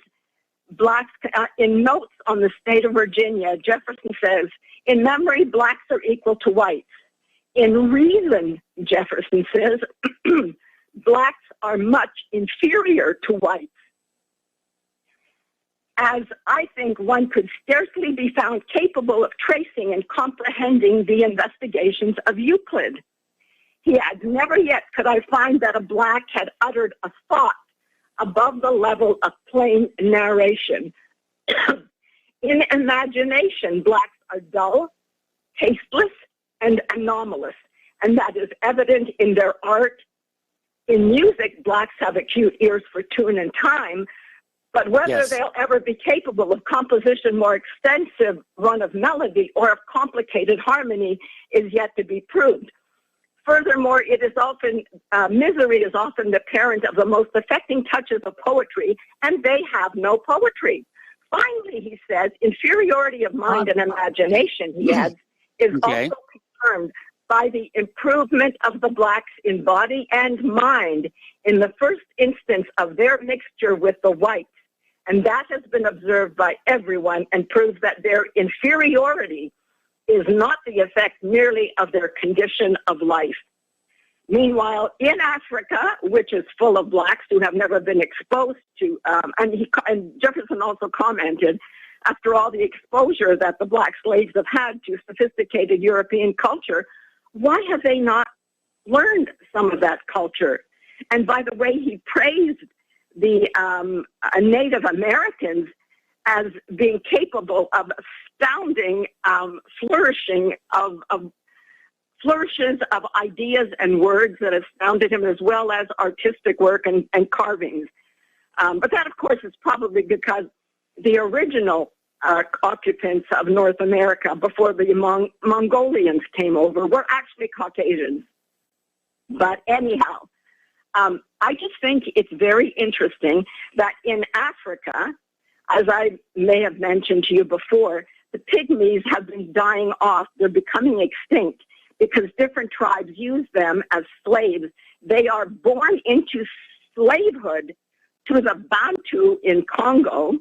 blacks, in notes on the state of Virginia, Jefferson says, in memory, blacks are equal to whites. In reason, Jefferson says, blacks are much inferior to whites, as I think one could scarcely be found capable of tracing and comprehending the investigations of Euclid. He adds, never yet could I find that a black had uttered a thought above the level of plain narration. In imagination, blacks are dull, tasteless, and anomalous, and that is evident in their art. In music, blacks have acute ears for tune and time, but whether they'll ever be capable of composition more extensive run of melody or of complicated harmony is yet to be proved. Furthermore, it is often, misery is often the parent of the most affecting touches of poetry, and they have no poetry. Finally, he says, inferiority of mind and imagination, he adds, is also confirmed by the improvement of the blacks in body and mind in the first instance of their mixture with the whites. And that has been observed by everyone and proves that their inferiority is not the effect merely of their condition of life. Meanwhile, in Africa, which is full of blacks who have never been exposed to, and Jefferson also commented, after all the exposure that the black slaves have had to sophisticated European culture, why have they not learned some of that culture? And by the way, he praised the Native Americans as being capable of astounding flourishes of ideas and words that astounded him, as well as artistic work and carvings. But that, of course, is probably because the original occupants of North America before the Mongolians came over were actually Caucasians. But anyhow, I just think it's very interesting that in Africa, as I may have mentioned to you before, the pygmies have been dying off. They're becoming extinct because different tribes use them as slaves. They are born into slavehood to the Bantu in Congo.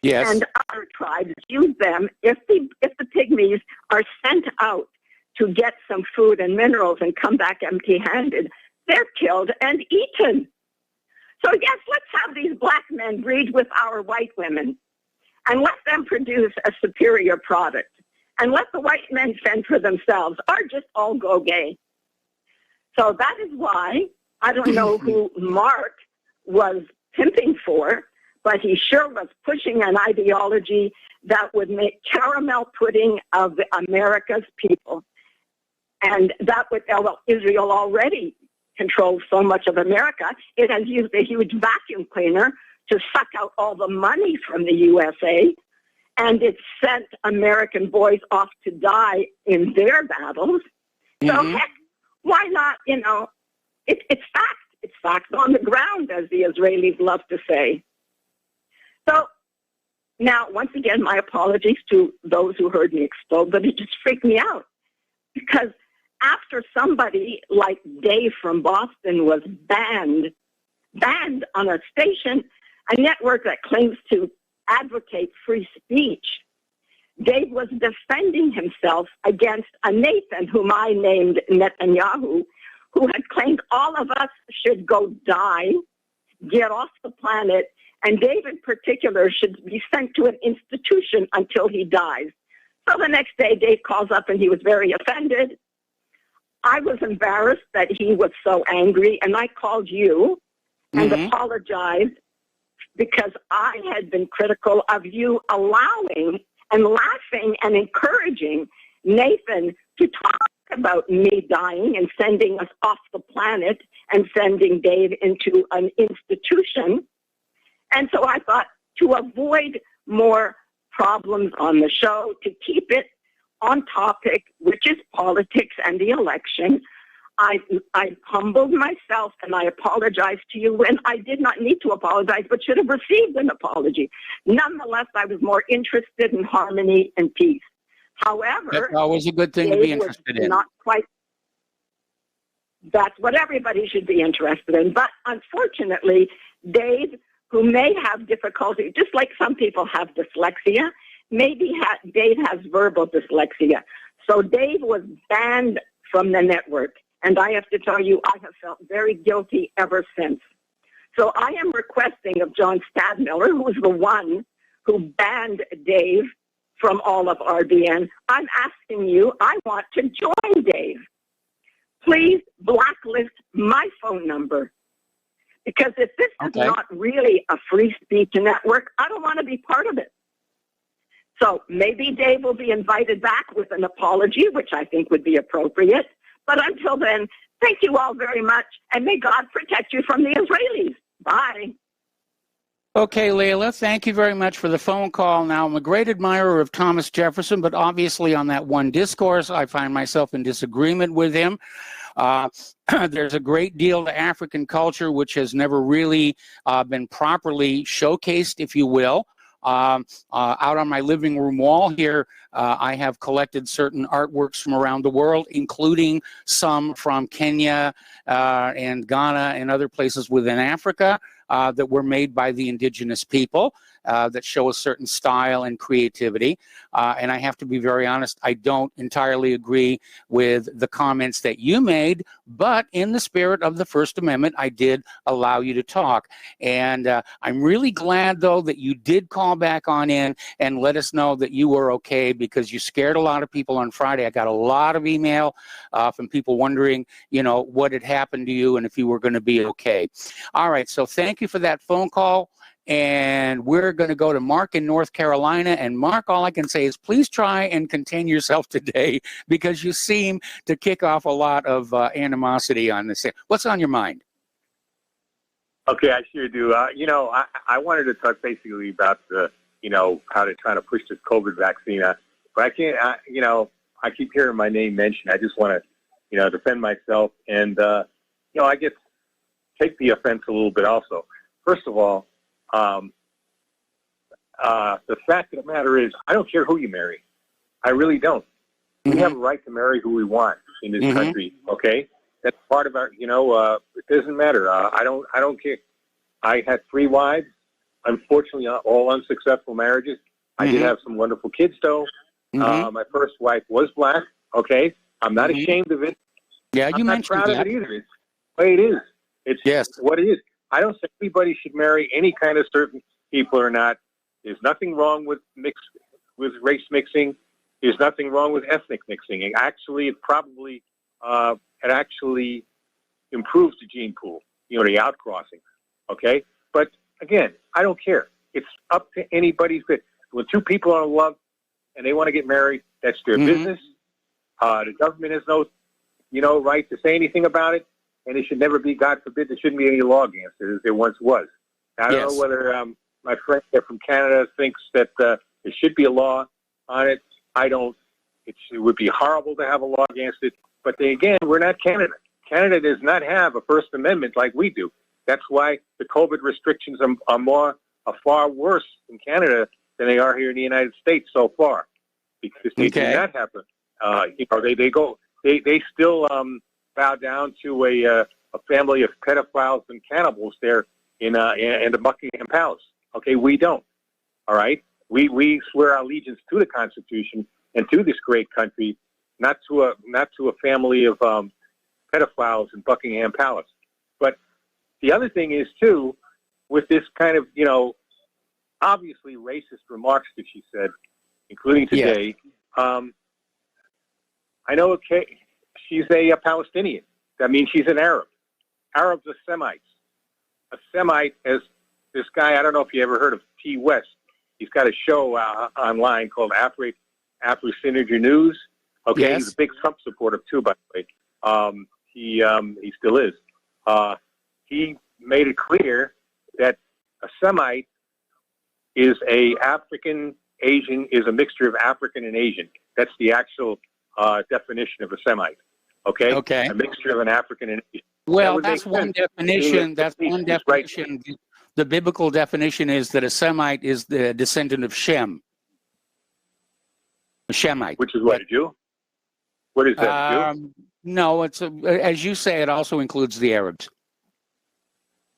Yes. And other tribes use them. If the pygmies are sent out to get some food and minerals and come back empty-handed, they're killed and eaten. So yes, let's have these black men breed with our white women and let them produce a superior product. And let the white men fend for themselves or just all go gay. So that is why, I don't know who Mark was pimping for, but he sure was pushing an ideology that would make caramel pudding of America's people. And that would, well, Israel already controls so much of America. It has used a huge vacuum cleaner to suck out all the money from the USA. And it sent American boys off to die in their battles. So heck, why not, you know, it's fact. It's fact on the ground, as the Israelis love to say. So now, once again, my apologies to those who heard me explode, but it just freaked me out. Because after somebody like Dave from Boston was banned on a station, a network that claims to advocate free speech, Dave was defending himself against a Nathan, whom I named Netanyahu, who had claimed all of us should go die, get off the planet, and Dave in particular should be sent to an institution until he dies. So the next day, Dave calls up and he was very offended. I was embarrassed that he was so angry, and I called you and apologized because I had been critical of you allowing and laughing and encouraging Nathan to talk about me dying and sending us off the planet and sending Dave into an institution. And so I thought, to avoid more problems on the show, to keep it on topic, which is politics and the election, I humbled myself and I apologized to you when I did not need to apologize, but should have received an apology. Nonetheless, I was more interested in harmony and peace. However, that's always a good thing to be interested in. Not quite. That's what everybody should be interested in. But unfortunately, Dave, who may have difficulty, just like some people have dyslexia, maybe Dave has verbal dyslexia. So Dave was banned from the network. And I have to tell you, I have felt very guilty ever since. So I am requesting of John Stadmiller, who is the one who banned Dave from all of RBN, I'm asking you, I want to join Dave. Please blacklist my phone number. Because if this is not really a free speech network, I don't want to be part of it. So maybe Dave will be invited back with an apology, which I think would be appropriate. But until then, thank you all very much, and may God protect you from the Israelis. Bye. Okay, Layla, thank you very much for the phone call. Now, I'm a great admirer of Thomas Jefferson, but obviously on that one discourse, I find myself in disagreement with him. There's a great deal to African culture which has never really been properly showcased, if you will. Out on my living room wall here, I have collected certain artworks from around the world, including some from Kenya and Ghana and other places within Africa that were made by the indigenous people that show a certain style and creativity. And I have to be very honest, I don't entirely agree with the comments that you made, but in the spirit of the First Amendment, I did allow you to talk. And I'm really glad, though, that you did call back on in and let us know that you were okay, because you scared a lot of people on Friday. I got a lot of email from people wondering, you know, what had happened to you and if you were going to be okay. All right, so thank thank you for that phone call. And we're going to go to Mark in North Carolina. And Mark, all I can say is please try and contain yourself today, because you seem to kick off a lot of animosity on this. What's on your mind? Okay, I sure do. I wanted to talk basically about the, how they're trying to push this COVID vaccine. But I can't, I keep hearing my name mentioned. I just want to, defend myself and, I guess take the offense a little bit also. First of all, the fact of the matter is, I don't care who you marry. I really don't. We have a right to marry who we want in this country. Okay, that's part of our. It doesn't matter. I don't care. I had 3 wives. Unfortunately, all unsuccessful marriages. I did have some wonderful kids, though. My first wife was black. Okay, I'm not ashamed of it. Yeah, you I'm not mentioned proud that. of it either. It's the way it is. It's what it is. I don't say anybody should marry any kind of certain people or not. There's nothing wrong with race mixing. There's nothing wrong with ethnic mixing. Actually, it probably improves the gene pool. The outcrossing. Okay, but again, I don't care. It's up to anybody's bit. When 2 people are in love and they want to get married, that's their business. The government has no, right to say anything about it. And it should never be, God forbid, there shouldn't be any law against it, as there once was. I don't know whether my friend from Canada thinks that there should be a law on it. I don't. It would be horrible to have a law against it. But again, we're not Canada. Canada does not have a First Amendment like we do. That's why the COVID restrictions are far worse in Canada than they are here in the United States so far, because they do not have they still bow down to a family of pedophiles and cannibals there in the Buckingham Palace. Okay, we don't. All right, we swear our allegiance to the Constitution and to this great country, not to a family of pedophiles in Buckingham Palace. But the other thing is too, with this kind of obviously racist remarks that she said, including today. I know. Okay. She's a Palestinian. That means she's an Arab. Arabs are Semites. A Semite is this guy, I don't know if you ever heard of T. West. He's got a show online called Afro Synergy News. Okay, he's a big Trump supporter too, by the way. He still is. He made it clear that a Semite is a mixture of African and Asian. That's the actual definition of a Semite. Okay. A mixture of an African and Asian. Well, that's one definition. That's one definition. Right. The biblical definition is that a Semite is the descendant of Shem. A Shemite. Which is what, a Jew? What is that, a Jew? No, it's as you say, it also includes the Arabs.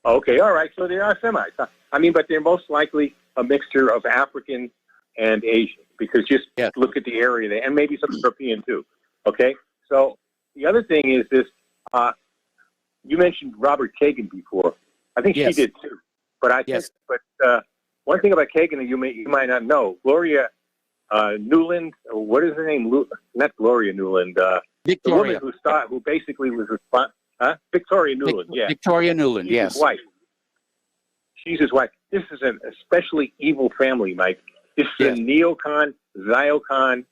Okay, all right. So they are Semites. I mean, but they're most likely a mixture of African and Asian, because just look at the area there, and maybe some European too. Okay, so the other thing is this: you mentioned Robert Kagan before. I think she did too. But I think, one thing about Kagan that you might not know: Gloria Newland, or what is her name? Not Gloria Newland. Victoria. The woman who basically was Victoria Newland. Victoria Newland. She's his wife. She's his wife. This is an especially evil family, Mike. This is a neocon, Ziocon,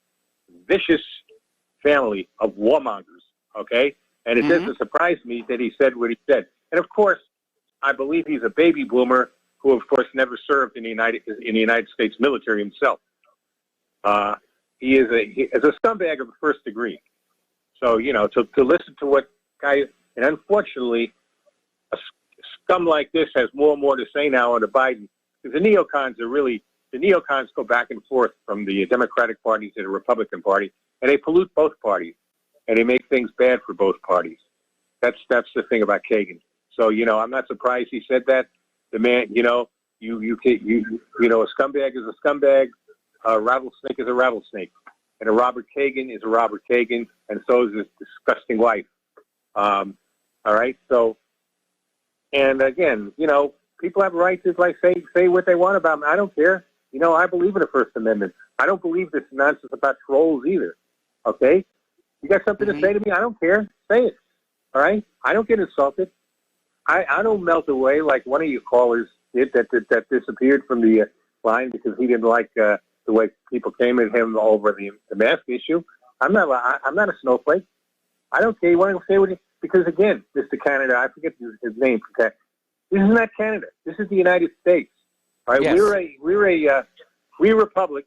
vicious family of warmongers, okay? And it doesn't surprise me that he said what he said. And, of course, I believe he's a baby boomer who, of course, never served in the United States military himself. He is a scumbag of the first degree. So, to listen to what guy, and unfortunately, a scum like this has more and more to say now under Biden, because the neocons go back and forth from the Democratic Party to the Republican Party, and they pollute both parties, and they make things bad for both parties. That's the thing about Kagan. So, I'm not surprised he said that. The man, a scumbag is a scumbag, a rattlesnake is a rattlesnake, and a Robert Kagan is a Robert Kagan, and so is his disgusting wife. All right, so, and again, people have a right to say what they want about me. I don't care. I believe in the First Amendment. I don't believe this nonsense about trolls either. Okay? You got something to say to me? I don't care. Say it. All right? I don't get insulted. I don't melt away like one of you callers did that disappeared from the line because he didn't like the way people came at him over the mask issue. I'm not a snowflake. I don't care. You want to say what because again, Mr. Canada, I forget his name. This is not Canada. This is the United States. All right, yes. we're a free republic,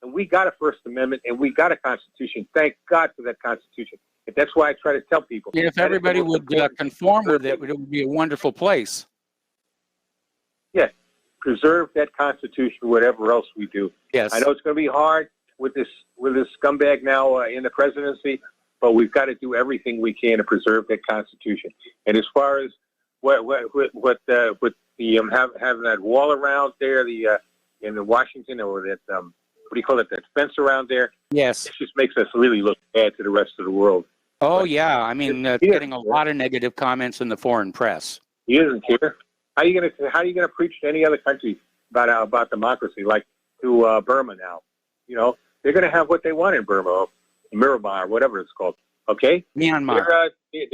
and we got a First Amendment, and we got a Constitution. Thank God for that Constitution. And that's why I try to tell people. Yeah, if everybody would conform with it, it would be a wonderful place. Yeah, preserve that Constitution, whatever else we do. Yes. I know it's going to be hard with this scumbag now in the presidency, but we've got to do everything we can to preserve that Constitution. And as far as having that wall around there, in the Washington, or that what do you call it, that fence around there? Yes. It just makes us really look bad to the rest of the world. Oh yeah, I mean, getting a lot of negative comments in the foreign press. He doesn't care. How are you gonna preach to any other country about democracy, like to Burma now? You know, they're gonna have what they want in Burma, Myanmar, whatever it's called. Okay, Myanmar. They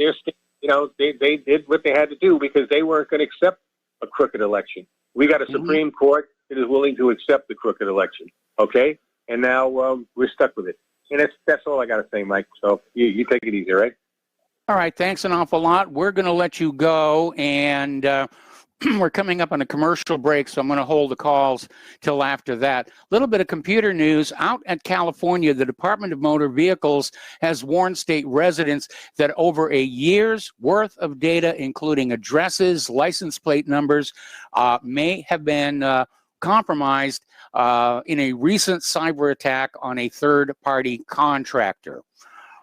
did what they had to do because they weren't going to accept a crooked election. We got a Supreme Court that is willing to accept the crooked election. Okay, and now we're stuck with it. And that's all I got to say, Mike. So you take it easy, all right? All right, thanks an awful lot. We're going to let you go, and we're coming up on a commercial break, so I'm going to hold the calls till after that. A little bit of computer news. Out at California, the Department of Motor Vehicles has warned state residents that over a year's worth of data, including addresses, license plate numbers, may have been compromised in a recent cyber attack on a third-party contractor.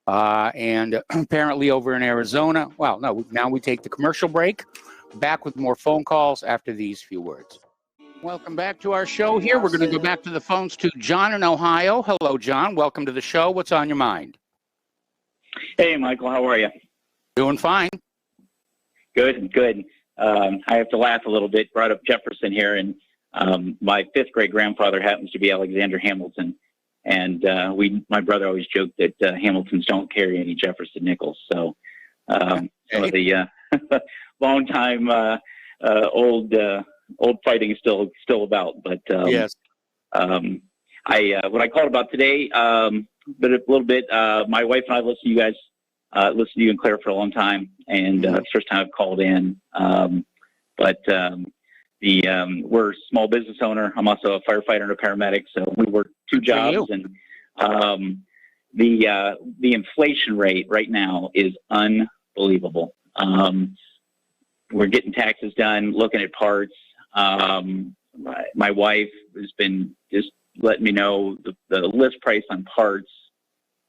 And apparently over in Arizona, well, no, now we take the commercial break. Back with more phone calls after these few words. Welcome back to our show here. We're going to go back to the phones to John in Ohio. Hello, John. Welcome to the show. What's on your mind? Hey, Michael. How are you? Doing fine. Good, good. I have to laugh a little bit. Brought up Jefferson here, and my fifth great grandfather happens to be Alexander Hamilton. And my brother always joked that Hamiltons don't carry any Jefferson nickels. So some of the long time old fighting is still about. But yes, what I called about today, but a little bit. My wife and I listened to you guys, listened to you and Claire for a long time, and first time I've called in. We're a small business owner. I'm also a firefighter and a paramedic, so we work two jobs. And the inflation rate right now is unbelievable. We're getting taxes done, looking at parts. My wife has been just letting me know the list price on parts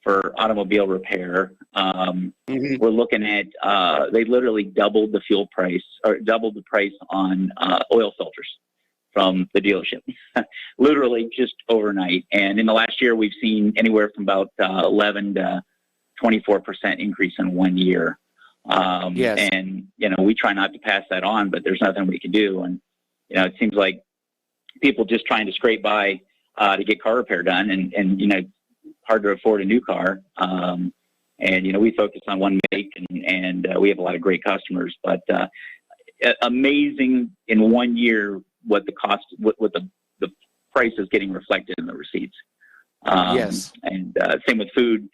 for automobile repair. We're looking at they literally doubled the fuel price, or doubled the price on oil filters from the dealership, literally just overnight. And in the last year, we've seen anywhere from about 11 to 24% increase in 1 year. Yes. And we try not to pass that on, but there's nothing we can do. And it seems like people just trying to scrape by to get car repair done, and hard to afford a new car. And we focus on one make, and we have a lot of great customers, but amazing in 1 year what the cost, what the price is getting reflected in the receipts. Yes. And same with food.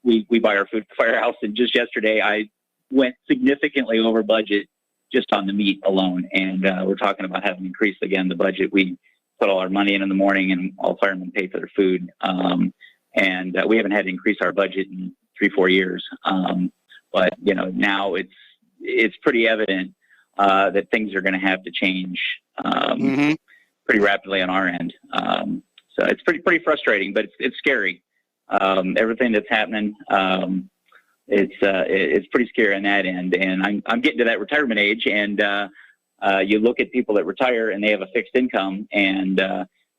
We buy our food at the firehouse, and just yesterday I went significantly over budget just on the meat alone. And we're talking about having increased again the budget. We put all our money in the morning, and all firemen pay for their food. And we haven't had to increase our budget in 3-4 years. But now it's pretty evident that things are going to have to change pretty rapidly on our end. So it's pretty frustrating, but it's scary. Everything that's happening, it's pretty scary on that end. And I'm getting to that retirement age, and you look at people that retire and they have a fixed income, and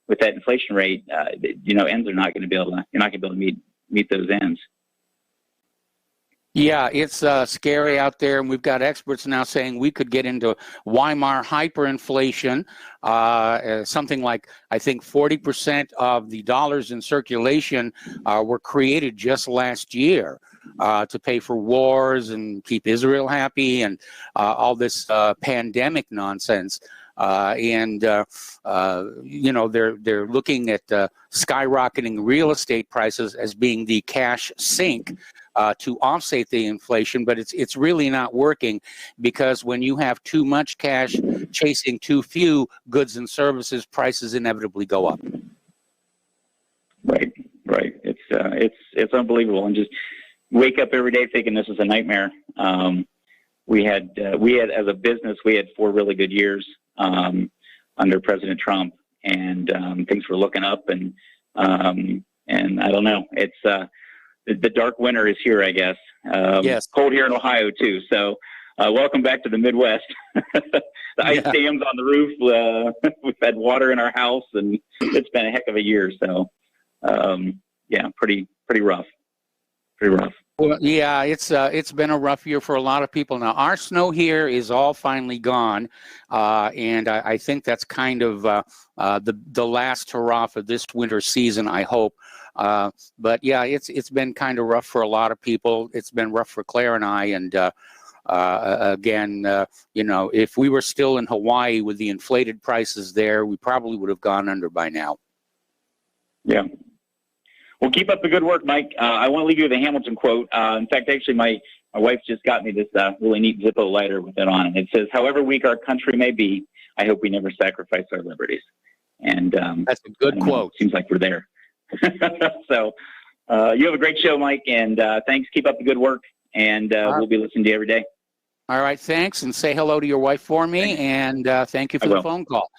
with that inflation rate, ends are not going to be able to. You're not going to be able to meet those ends. Yeah, it's scary out there, and we've got experts now saying we could get into Weimar hyperinflation. Something like, I think 40% of the dollars in circulation were created just last year. to pay for wars and keep Israel happy and all this pandemic nonsense. They're looking at skyrocketing real estate prices as being the cash sink to offset the inflation, but it's really not working, because when you have too much cash chasing too few goods and services, prices inevitably go up. Right. It's unbelievable, and just wake up every day thinking this is a nightmare. We had as a business, we had 4 really good years under President Trump, and things were looking up, and I don't know. It's the dark winter is here, I guess. Yes. Cold here in Ohio too. So welcome back to the Midwest. The ice dams on the roof. We've had water in our house, and it's been a heck of a year. So pretty rough. Pretty rough. Well, yeah, it's been a rough year for a lot of people. Now, our snow here is all finally gone, and I think that's kind of the last hurrah for this winter season, I hope. But yeah, it's been kind of rough for a lot of people. It's been rough for Claire and I, and again, if we were still in Hawaii with the inflated prices there, we probably would have gone under by now. Yeah. Well, keep up the good work, Mike. I want to leave you with a Hamilton quote. In fact, actually, my wife just got me this really neat Zippo lighter with it on it. It says, "However weak our country may be, I hope we never sacrifice our liberties." And that's a good quote. Seems like we're there. So you have a great show, Mike, and thanks. Keep up the good work, and we'll be listening to you every day. All right, thanks, and say hello to your wife for me, and thank you for the phone call.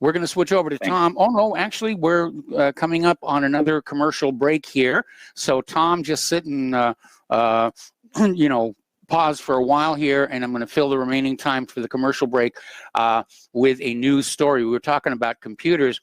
We're going to switch over to Tom. Oh, no, actually, we're coming up on another commercial break here. So, Tom, just sitting, pause for a while here, and I'm going to fill the remaining time for the commercial break with a news story. We were talking about computers.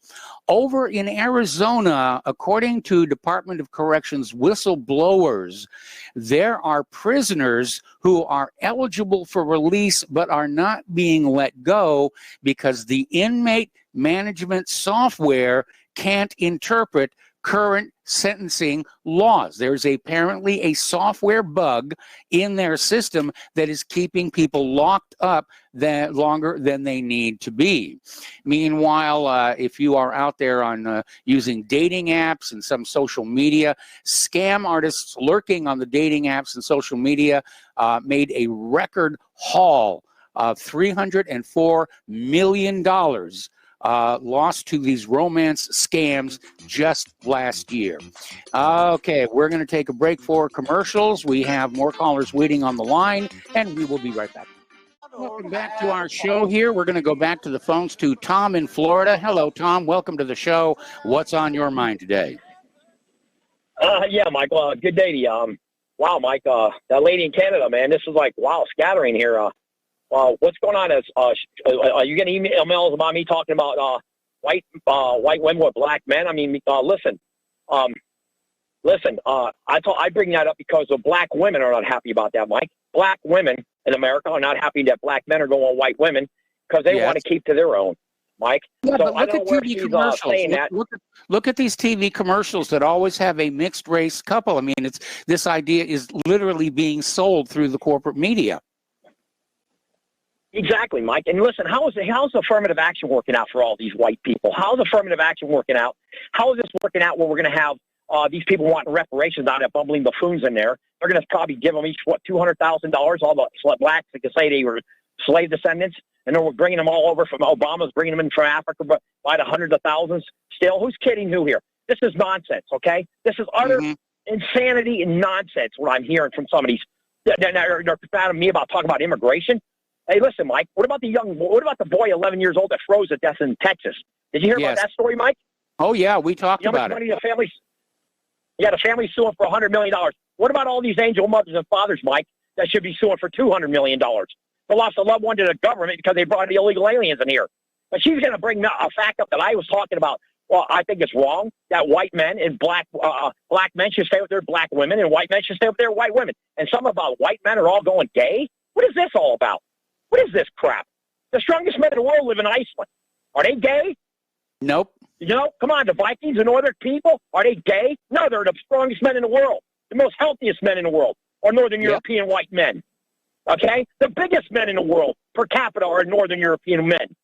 Over in Arizona, according to Department of Corrections whistleblowers, there are prisoners who are eligible for release but are not being let go because the inmate management software can't interpret current sentencing laws. There's apparently a software bug in their system that is keeping people locked up longer than they need to be. Meanwhile, if you are out there on using dating apps and some social media, scam artists lurking on the dating apps and social media made a record haul of $304 million lost to these romance scams just last year. Okay, we're going to take a break for commercials. We have more callers waiting on the line, and we will be right back. Welcome back to our show here. We're going to go back to the phones to Tom in Florida. Hello, Tom. Welcome to the show. What's on your mind today? Yeah, Michael. Good day to you. Wow, Mike, that lady in Canada, man, this is like, wow, scattering here. What's going on? Are you getting emails about me talking about white women with black men? I mean, listen. I bring that up because the black women are not happy about that, Mike. Black women in America are not happy that black men are going with white women because they want to keep to their own, Mike. Yeah, so but look at TV commercials. Look at these TV commercials that always have a mixed race couple. I mean, this idea is literally being sold through the corporate media. Exactly, Mike. And listen, how's affirmative action working out for all these white people? How's affirmative action working out? How is this working out where we're going to have these people wanting reparations out of bumbling buffoons in there? They're going to probably give them each, $200,000, all the blacks that can say they were slave descendants, and then we're bringing them all over from Obama's bringing them in from Africa by the hundreds of thousands still. Who's kidding who here? This is nonsense, okay? This is utter insanity and nonsense, what I'm hearing from some of these. They're confounding me about talking about immigration. Hey, listen, Mike, what about the boy 11 years old that froze to death in Texas? Did you hear about that story, Mike? Oh, yeah, we talked about it. The family suing for $100 million. What about all these angel mothers and fathers, Mike, that should be suing for $200 million? They lost a loved one to the government because they brought the illegal aliens in here. But she's going to bring a fact up that I was talking about. Well, I think it's wrong that white men and black men should stay with their black women and white men should stay with their white women. And some about white men are all going gay? What is this all about? What is this crap? The strongest men in the world live in Iceland. Are they gay? Nope. Come on, the Vikings and Northern people, are they gay? No, they're the strongest men in the world, the most healthiest men in the world. are Northern European white men. Okay? The biggest men in the world per capita are Northern European men.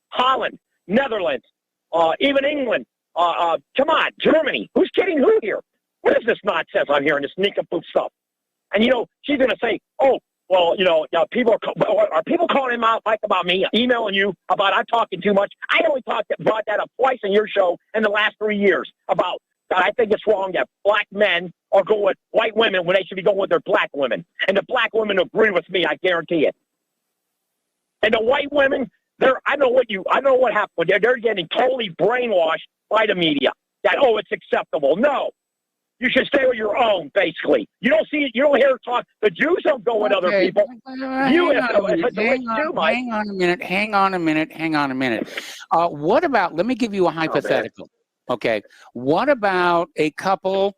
Holland, Netherlands, even England. Come on, Germany. Who's kidding who here? What is this nonsense I'm hearing, this nincompoop stuff? And, she's going to say, oh, well, are people calling him out like about me, emailing you about I'm talking too much? I only brought that up twice in your show in the last 3 years about that I think it's wrong that black men are going with white women when they should be going with their black women. And the black women agree with me, I guarantee it. And the white women, I know what happened. They're getting totally brainwashed by the media that, oh, it's acceptable. No. You should stay with your own, basically. You don't see it. You don't hear it talk. The Jews don't go with other people. Hang on a minute. What about, let me give you a hypothetical. Okay. What about a couple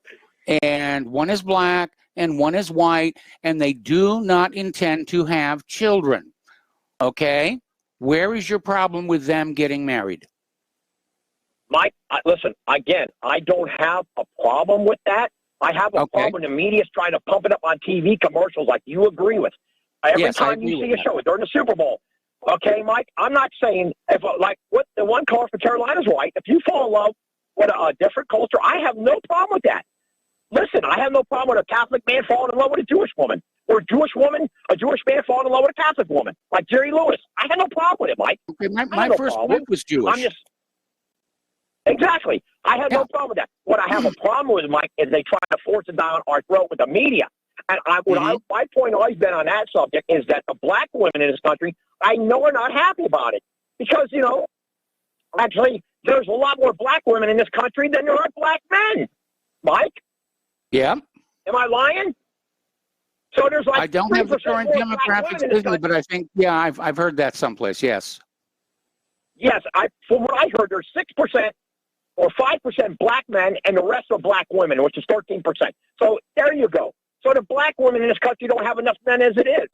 and one is black and one is white and they do not intend to have children? Okay. Where is your problem with them getting married? Mike, listen, again, I don't have a problem with that. I have a problem when the media's trying to pump it up on TV commercials like you agree with. Every time you see a show during the Super Bowl. Okay, Mike, I'm not saying, what the one caller for Carolina's right. If you fall in love with a different culture, I have no problem with that. Listen, I have no problem with a Catholic man falling in love with a Jewish woman. Or a Jewish man falling in love with a Catholic woman, like Jerry Lewis. I have no problem with it, Mike. Okay, my first wife was Jewish. Exactly. I have no problem with that. What I have a problem with, Mike, is they try to force it down our throat with the media. And my point always been on that subject is that the black women in this country, I know are not happy about it. Because, actually, there's a lot more black women in this country than there are black men. Mike? Yeah. Am I lying? So there's I don't have the current demographics with me, but I think, I've heard that someplace, yes. Yes, from what I heard, there's 6% or 5% black men, and the rest are black women, which is 13%. So there you go. So the black women in this country don't have enough men as it is.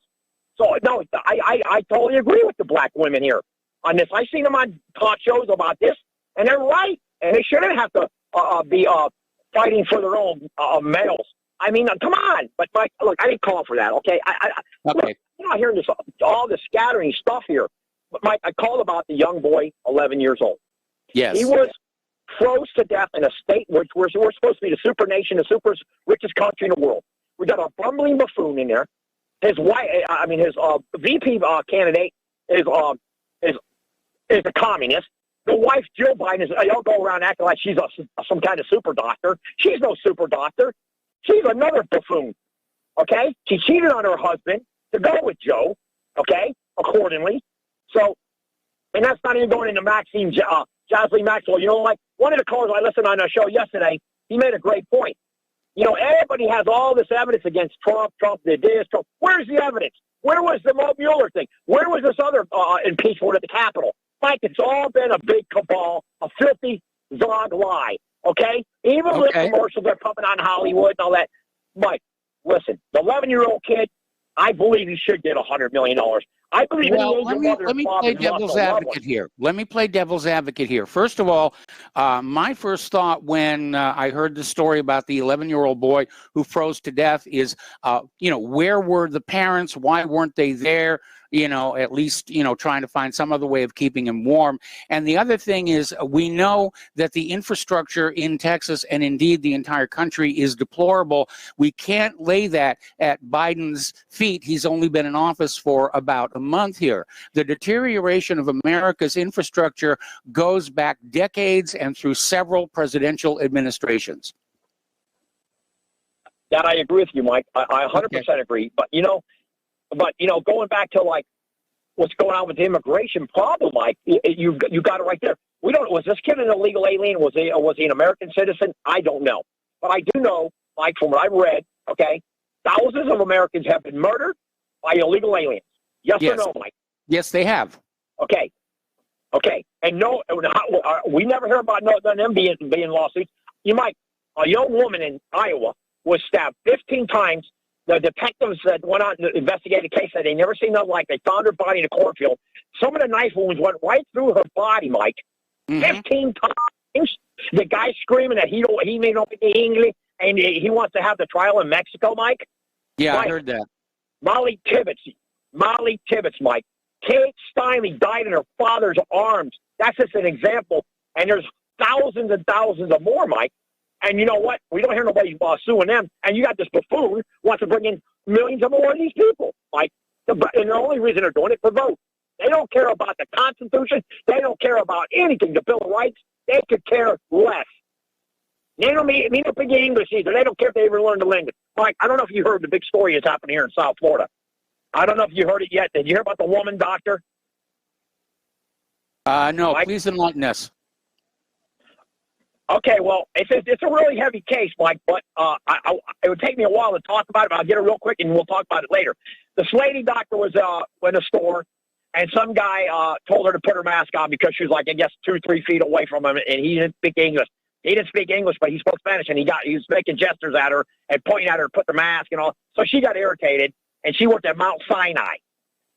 So, no, I totally agree with the black women here on this. I've seen them on talk shows about this, and they're right. And they shouldn't have to be fighting for their own males. I mean, come on. But, Mike, look, I didn't call for that, okay? Look, you're not hearing all this scattering stuff here. But, Mike, I called about the young boy, 11 years old. Yes. He was froze to death in a state which we're supposed to be the super nation, the super richest country in the world. We got a bumbling buffoon in there. His wife, his VP candidate is a communist. The wife, Jill Biden, y'all go around acting like she's some kind of super doctor. She's no super doctor. She's another buffoon. Okay? She cheated on her husband to go with Joe. Okay? Accordingly. So, and that's not even going into Maxine Jocelyn Maxwell. Like one of the callers I listened on our show yesterday, he made a great point. Everybody has all this evidence against Trump. Trump did this. Trump. Where's the evidence? Where was the Mueller thing? Where was this other impeachment at the Capitol? Mike, it's all been a big cabal, a filthy zog lie. Okay? Even with commercials they're pumping on Hollywood and all that. Mike, listen, the 11-year-old kid, I believe he should get $100 million. I believe let me play devil's advocate here. Let me play devil's advocate here. First of all, my first thought when I heard the story about the 11-year-old boy who froze to death is, where were the parents? Why weren't they there? At least, trying to find some other way of keeping him warm. And the other thing is we know that the infrastructure in Texas and indeed the entire country is deplorable. We can't lay that at Biden's feet. He's only been in office for about a month here. The deterioration of America's infrastructure goes back decades and through several presidential administrations. That I agree with you, Mike. I 100% agree. But, going back to like what's going on with the immigration problem, Mike, you got it right there. Was this kid an illegal alien? Was he an American citizen? I don't know. But I do know, Mike, from what I've read, okay, thousands of Americans have been murdered by illegal aliens. Yes or no, Mike? Yes, they have. Okay. And no, we never hear about them being lawsuits. A young woman in Iowa was stabbed 15 times. The detectives that went out to investigate the case said they never seen nothing like. They found her body in a cornfield. Some of the knife wounds went right through her body, Mike. 15 times. The guy screaming that he may not speak English and he wants to have the trial in Mexico, Mike. Yeah, Mike, I heard that. Molly Tibbetts, Mike. Kate Steinle died in her father's arms. That's just an example. And there's thousands and thousands of more, Mike. And you know what? We don't hear nobody suing them. And you got this buffoon who wants to bring in millions of more of these people, Mike. And the only reason they're doing it for vote. They don't care about the Constitution. They don't care about anything, the Bill of Rights. They could care less. They don't mean to speak English either. They don't care if they ever learn the language. Mike, I don't know if you heard the big story that's happening here in South Florida. I don't know if you heard it yet. Did you hear about the woman doctor? No, Mike? Please enlighten us. Okay, well, it's a really heavy case, Mike, but it would take me a while to talk about it, but I'll get it real quick and we'll talk about it later. This lady doctor was in a store, and some guy told her to put her mask on because she was like, I guess, 2-3 feet away from him, and he didn't speak English. He didn't speak English, but he spoke Spanish, and he was making gestures at her and pointing at her to put the mask and all. So she got irritated, and she worked at Mount Sinai.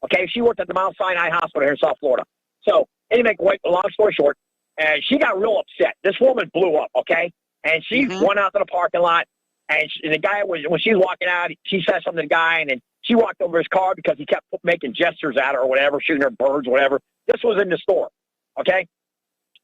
Okay, she worked at the Mount Sinai Hospital here in South Florida. So, anyway, a long story short, and she got real upset. This woman blew up, okay? And she went out to the parking lot, and the guy when she was walking out, she said something to the guy, and then she walked over his car because he kept making gestures at her or whatever, shooting her birds, whatever. This was in the store, okay?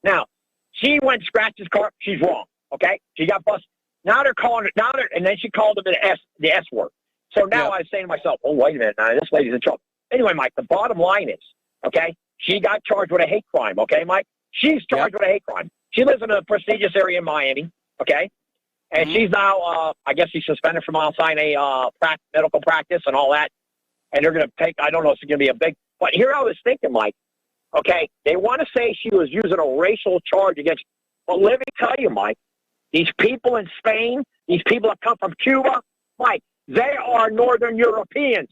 Now, she went and scratched his car. She's wrong, okay? She got busted. Now they're calling her, and then she called him the S word. So now I was saying to myself, oh, wait a minute, now this lady's in trouble. Anyway, Mike, the bottom line is, okay, she got charged with a hate crime, okay, Mike? She's charged with a hate crime. She lives in a prestigious area in Miami, okay? And she's now, I guess she's suspended from Mount Sinai medical practice and all that. And they're going to take, I don't know if it's going to be a big, but here I was thinking, Mike, okay, they want to say she was using a racial charge against, well, let me tell you, Mike, these people in Spain, these people that come from Cuba, Mike, they are Northern Europeans.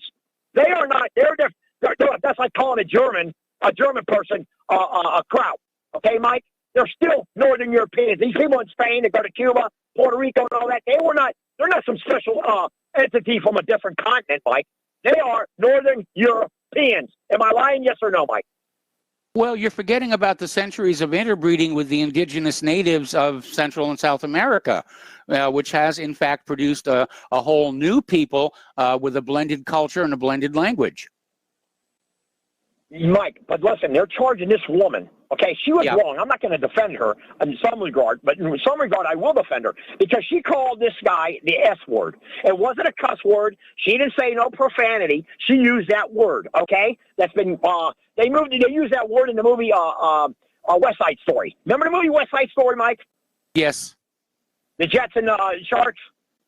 They are not, that's like calling a German person a kraut. Okay, Mike? They're still Northern Europeans. These people in Spain that go to Cuba, Puerto Rico, and all that, they're not some special entity from a different continent, Mike. They are Northern Europeans. Am I lying? Yes or no, Mike? Well, you're forgetting about the centuries of interbreeding with the indigenous natives of Central and South America, which has, in fact, produced a whole new people with a blended culture and a blended language. Mike, but listen, they're charging this woman. Okay, she was wrong. I'm not going to defend her in some regard, but in some regard, I will defend her because she called this guy the S word. It wasn't a cuss word. She didn't say no profanity. She used that word. Okay, that's been they used that word in the movie West Side Story. Remember the movie West Side Story, Mike? Yes. The Jets and Sharks.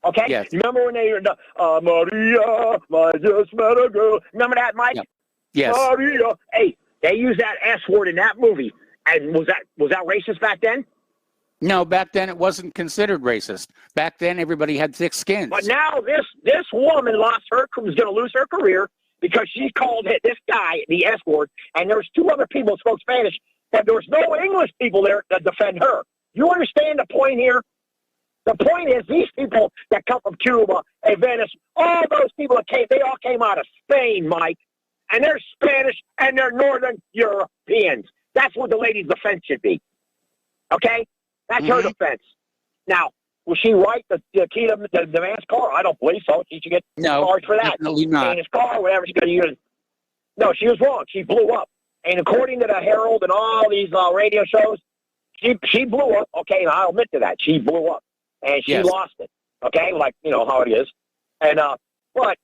Okay. Yes. Remember when they Maria, I just met a girl. Remember that, Mike? Yep. Yes. Maria. Hey, they used that S word in that movie. And was that racist back then? No, back then it wasn't considered racist. Back then everybody had thick skins. But now this woman was going to lose her career because she called this guy the S word, and there's 2 other people who spoke Spanish, but there was no English people there to defend her. You understand the point here? The point is these people that come from Cuba and Venice, all those people they all came out of Spain, Mike. And they're Spanish, and they're Northern Europeans. That's what the lady's defense should be. Okay? That's her defense. Now, was she right to key the man's car? I don't believe so. She should get charged for that. Definitely not. In his car, whatever she's going to use. No, she was wrong. She blew up. And according to the Herald and all these radio shows, she blew up. Okay, and I'll admit to that. She blew up. And she lost it. Okay? Like, you know how it is. And, but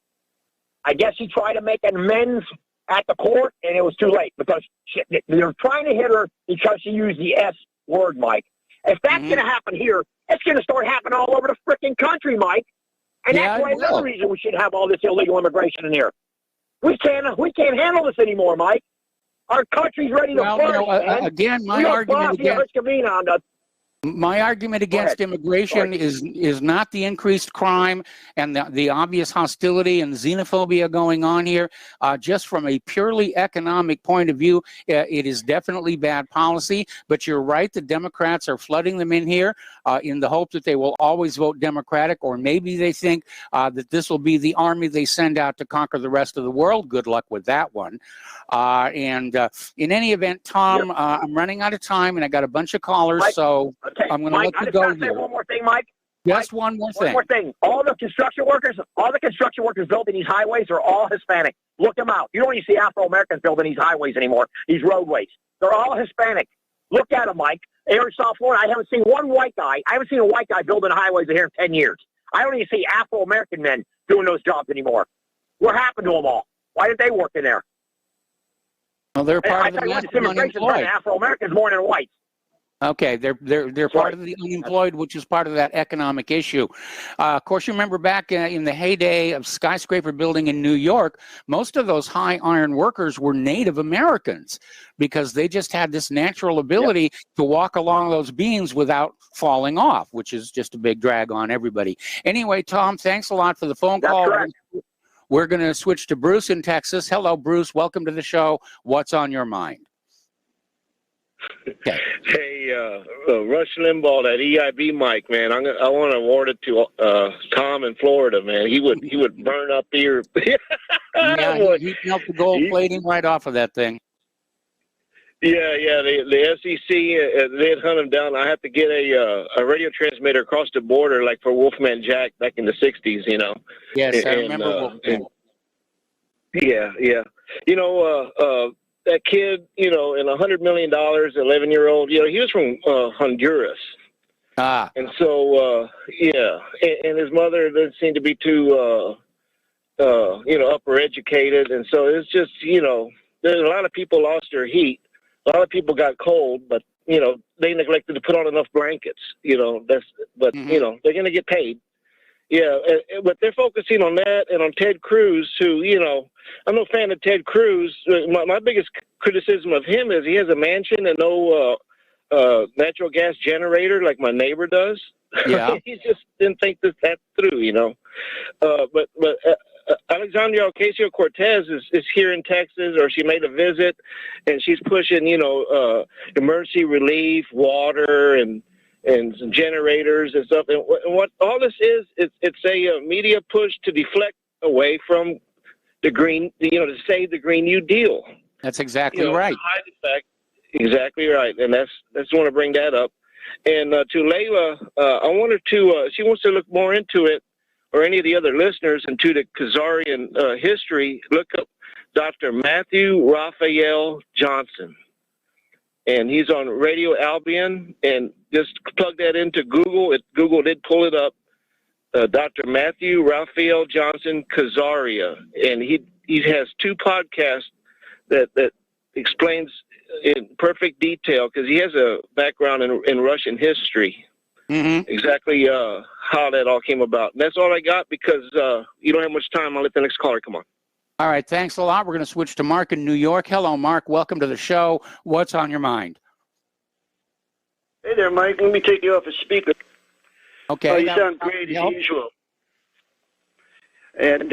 I guess she tried to make amends at the court, and it was too late because they're trying to hit her because she used the S word, Mike. If that's going to happen here, it's going to start happening all over the freaking country, Mike. And that's why another reason we should have all this illegal immigration in here. We can't handle this anymore, Mike. Our country's ready to burst. Again, my argument against immigration is not the increased crime and the obvious hostility and xenophobia going on here. Just from a purely economic point of view, it is definitely bad policy. But you're right, the Democrats are flooding them in here in the hope that they will always vote Democratic, or maybe they think that this will be the army they send out to conquer the rest of the world. Good luck with that one. And in any event, Tom, I'm running out of time, and I got a bunch of callers, so I'm going to let you go. I just got to say one more thing, Mike. Just one more thing. One more thing. All the construction workers building these highways are all Hispanic. Look them out. You don't even see Afro-Americans building these highways anymore, these roadways. They're all Hispanic. Look at them, Mike. Here in South Florida, I haven't seen one white guy. I haven't seen a white guy building highways here in 10 years. I don't even see Afro-American men doing those jobs anymore. What happened to them all? Why did they work in there? Well, they're part of the unemployed. Afro-Americans more than whites. Okay, they're part of the unemployed, which is part of that economic issue. Of course, you remember back in the heyday of skyscraper building in New York, most of those high iron workers were Native Americans because they just had this natural ability to walk along those beams without falling off, which is just a big drag on everybody. Anyway, Tom, thanks a lot for the phone call. Correct. We're going to switch to Bruce in Texas. Hello, Bruce. Welcome to the show. What's on your mind? Okay. Hey, Rush Limbaugh, that EIB mic, man. I want to award it to Tom in Florida, man. He would burn up here. Yeah, he'd melt the gold plating right off of that thing. Yeah. The SEC, they'd hunt him down. I have to get a radio transmitter across the border, like for Wolfman Jack back in the '60s, you know. Yes, I remember Wolfman. Yeah. You know, that kid, you know, in $100 million, 11-year-old, you know, he was from Honduras. And so, and his mother didn't seem to be too, you know, upper educated. And so it's just, you know, there's a lot of people lost their heat. A lot of people got cold, but, you know, they neglected to put on enough blankets, you know, you know, they're going to get paid. Yeah, but they're focusing on that and on Ted Cruz, who, you know, I'm no fan of Ted Cruz. My biggest criticism of him is he has a mansion and no natural gas generator like my neighbor does. Yeah. He just didn't think that through, you know. But Alexandria Ocasio-Cortez is here in Texas, or she made a visit, and she's pushing, you know, emergency relief, water, and some generators and stuff. And what all this is, it's a media push to deflect away from the green, you know, to save the Green New Deal. That's exactly right. Hide the fact, exactly right. And that's want to bring that up. And to Layla, I wanted to, she wants to look more into it, or any of the other listeners, into the Khazarian history. Look up Dr. Matthew Raphael Johnson. And he's on Radio Albion, and just plug that into Google. Google did pull it up. Dr. Matthew Raphael Johnson Khazaria, and he has 2 podcasts that explains in perfect detail, because he has a background in Russian history, exactly how that all came about. And that's all I got, because you don't have much time. I'll let the next caller come on. All right, thanks a lot. We're going to switch to Mark in New York. Hello, Mark. Welcome to the show. What's on your mind? Hey there, Mike. Let me take you off a speaker. Okay. Oh, you sound great as usual. And,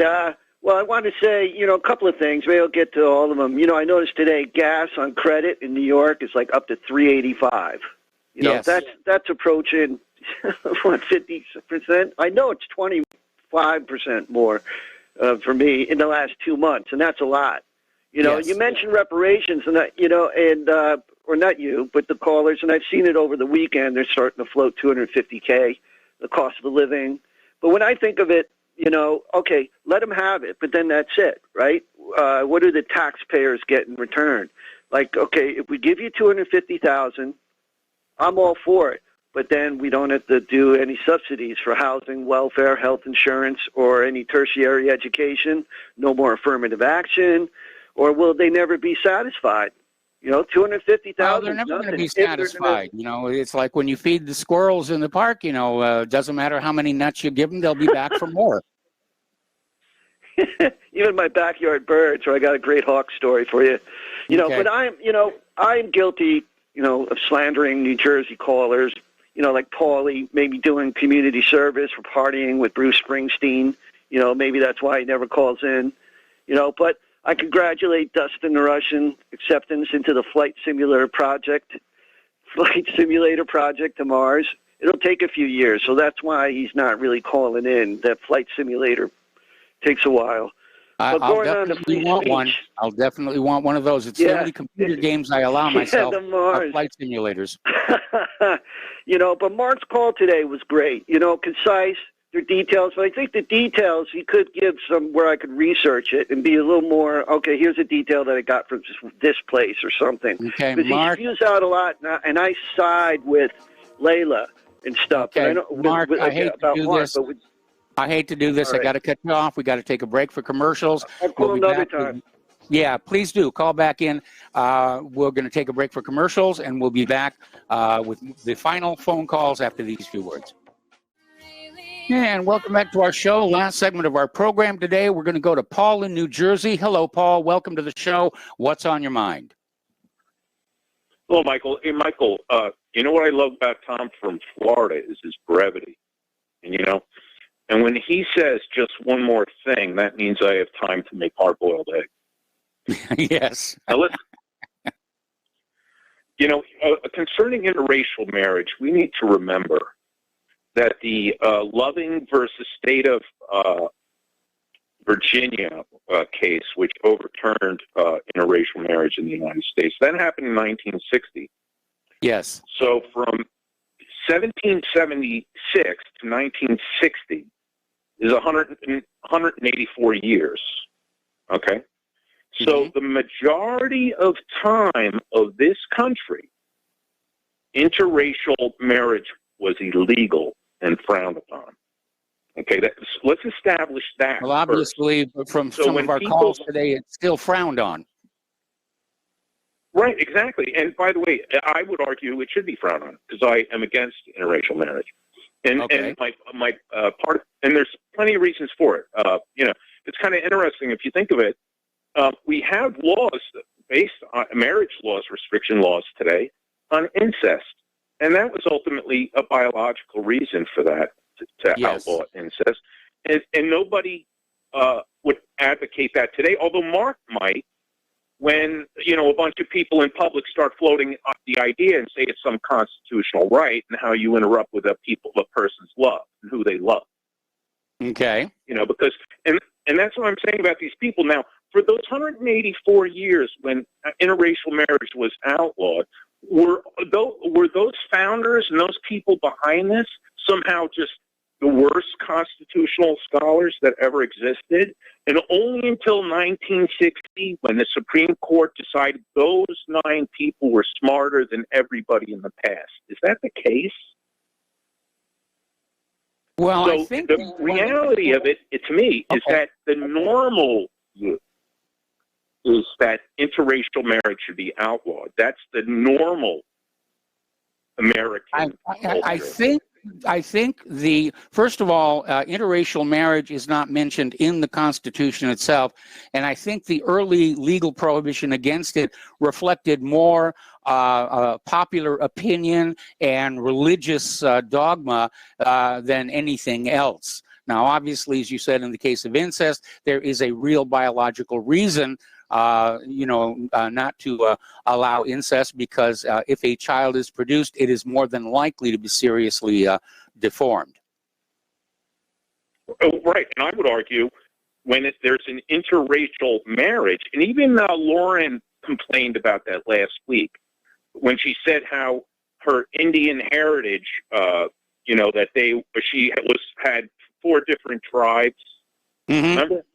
well, I want to say, you know, a couple of things. Maybe I'll get to all of them. You know, I noticed today gas on credit in New York is like up to $3.85. You know, that's approaching, what, 50%? I know it's 25% more for me in the last 2 months, and that's a lot. You know, you mentioned reparations, and that, you know, and or not you, but the callers, and I've seen it over the weekend. They're starting to float $250K, the cost of living. But when I think of it, you know, okay, let them have it, but then that's it, right? What do the taxpayers get in return? Like, okay, if we give you $250,000, I'm all for it. But then we don't have to do any subsidies for housing, welfare, health insurance, or any tertiary education, no more affirmative action, or will they never be satisfied? You know, $250,000. Well, they're never going to be satisfied. You know, it's like when you feed the squirrels in the park, you know, doesn't matter how many nuts you give them, they'll be back for more. Even my backyard birds, or I got a great hawk story for you. You know, but I'm guilty, you know, of slandering New Jersey callers. You know, like Paulie, maybe doing community service for partying with Bruce Springsteen. You know, maybe that's why he never calls in. You know, but I congratulate Dustin the Russian acceptance into the flight simulator project to Mars. It'll take a few years, so that's why he's not really calling in. That flight simulator takes a while. I'll going on to definitely free want speech. one. I'll definitely want one of those. It's the only computer games I allow myself. the Mars. Flight simulators. But Mark's call today was great. Concise, their details. But I think the details, he could give some where I could research it and be a little more, okay, here's a detail that I got from this place or something. Okay, because Mark. he spews out a lot, and I side with Layla and stuff. Okay, Mark, I hate to do Mark, this. I hate to do this. All right. I got to cut you off. We got to take a break for commercials. I'll call another time. Yeah, please do. Call back in. We're going to take a break for commercials, and we'll be back with the final phone calls after these few words. And welcome back to our show. Last segment of our program today. We're going to go to Paul in New Jersey. Hello, Paul. Welcome to the show. What's on your mind? Hello, Michael. Hey, Michael, you know what I love about Tom from Florida is his brevity. And when he says just one more thing, that means I have time to make hard-boiled eggs. Yes. Now, listen. Concerning interracial marriage, we need to remember that the Loving versus State of Virginia case, which overturned interracial marriage in the United States, that happened in 1960. Yes. So from 1776 to 1960 is 184 years. Okay? So the majority of time of this country, interracial marriage was illegal and frowned upon. Okay, let's establish that. Well, obviously, from some of our calls today, it's still frowned on. Right, exactly. And by the way, I would argue it should be frowned on because I am against interracial marriage. And my part, and there's plenty of reasons for it. It's kind of interesting if you think of it. We have laws based on marriage laws, restriction laws today on incest, and that was ultimately a biological reason for that to outlaw incest. And nobody would advocate that today, although Mark might. When a bunch of people in public start floating up the idea and say it's some constitutional right, and how you interrupt with a person's love and who they love. Okay. Because and that's what I'm saying about these people. Now, for those 184 years when interracial marriage was outlawed, were those founders and those people behind this somehow just the worst constitutional scholars that ever existed? And only until 1960, when the Supreme Court decided those 9 people were smarter than everybody in the past. Is that the case? Well, so I think the reality of it, to me, is that the normal view is that interracial marriage should be outlawed. That's the normal American culture. I think first of all, interracial marriage is not mentioned in the Constitution itself, and I think the early legal prohibition against it reflected more popular opinion and religious dogma than anything else. Now, obviously, as you said, in the case of incest, there is a real biological reason not to allow incest, because if a child is produced, it is more than likely to be seriously deformed. Oh, right, and I would argue when there's an interracial marriage, and even Lauren complained about that last week when she said how her Indian heritage, that she had 4 different tribes. Mm-hmm. Remember?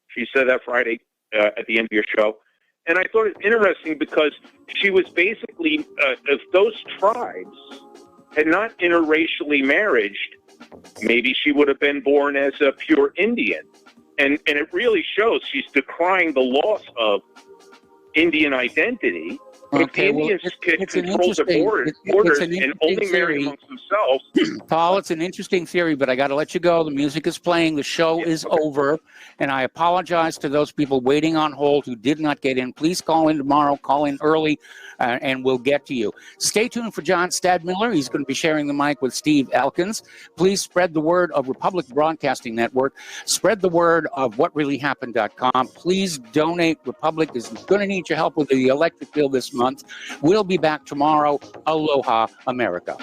She said that Friday. At the end of your show. And I thought it interesting because she was basically, if those tribes had not interracially married, maybe she would have been born as a pure Indian. And it really shows she's decrying the loss of Indian identity. But if the Indians could control their borders and only marry amongst themselves. Paul, it's an interesting theory, but I got to let you go. The music is playing. The show is over. And I apologize to those people waiting on hold who did not get in. Please call in tomorrow. Call in early, and we'll get to you. Stay tuned for John Stadmiller. He's going to be sharing the mic with Steve Elkins. Please spread the word of Republic Broadcasting Network. Spread the word of whatreallyhappened.com. Please donate. Republic is going to need your help with the electric bill this month. We'll be back tomorrow. Aloha, America.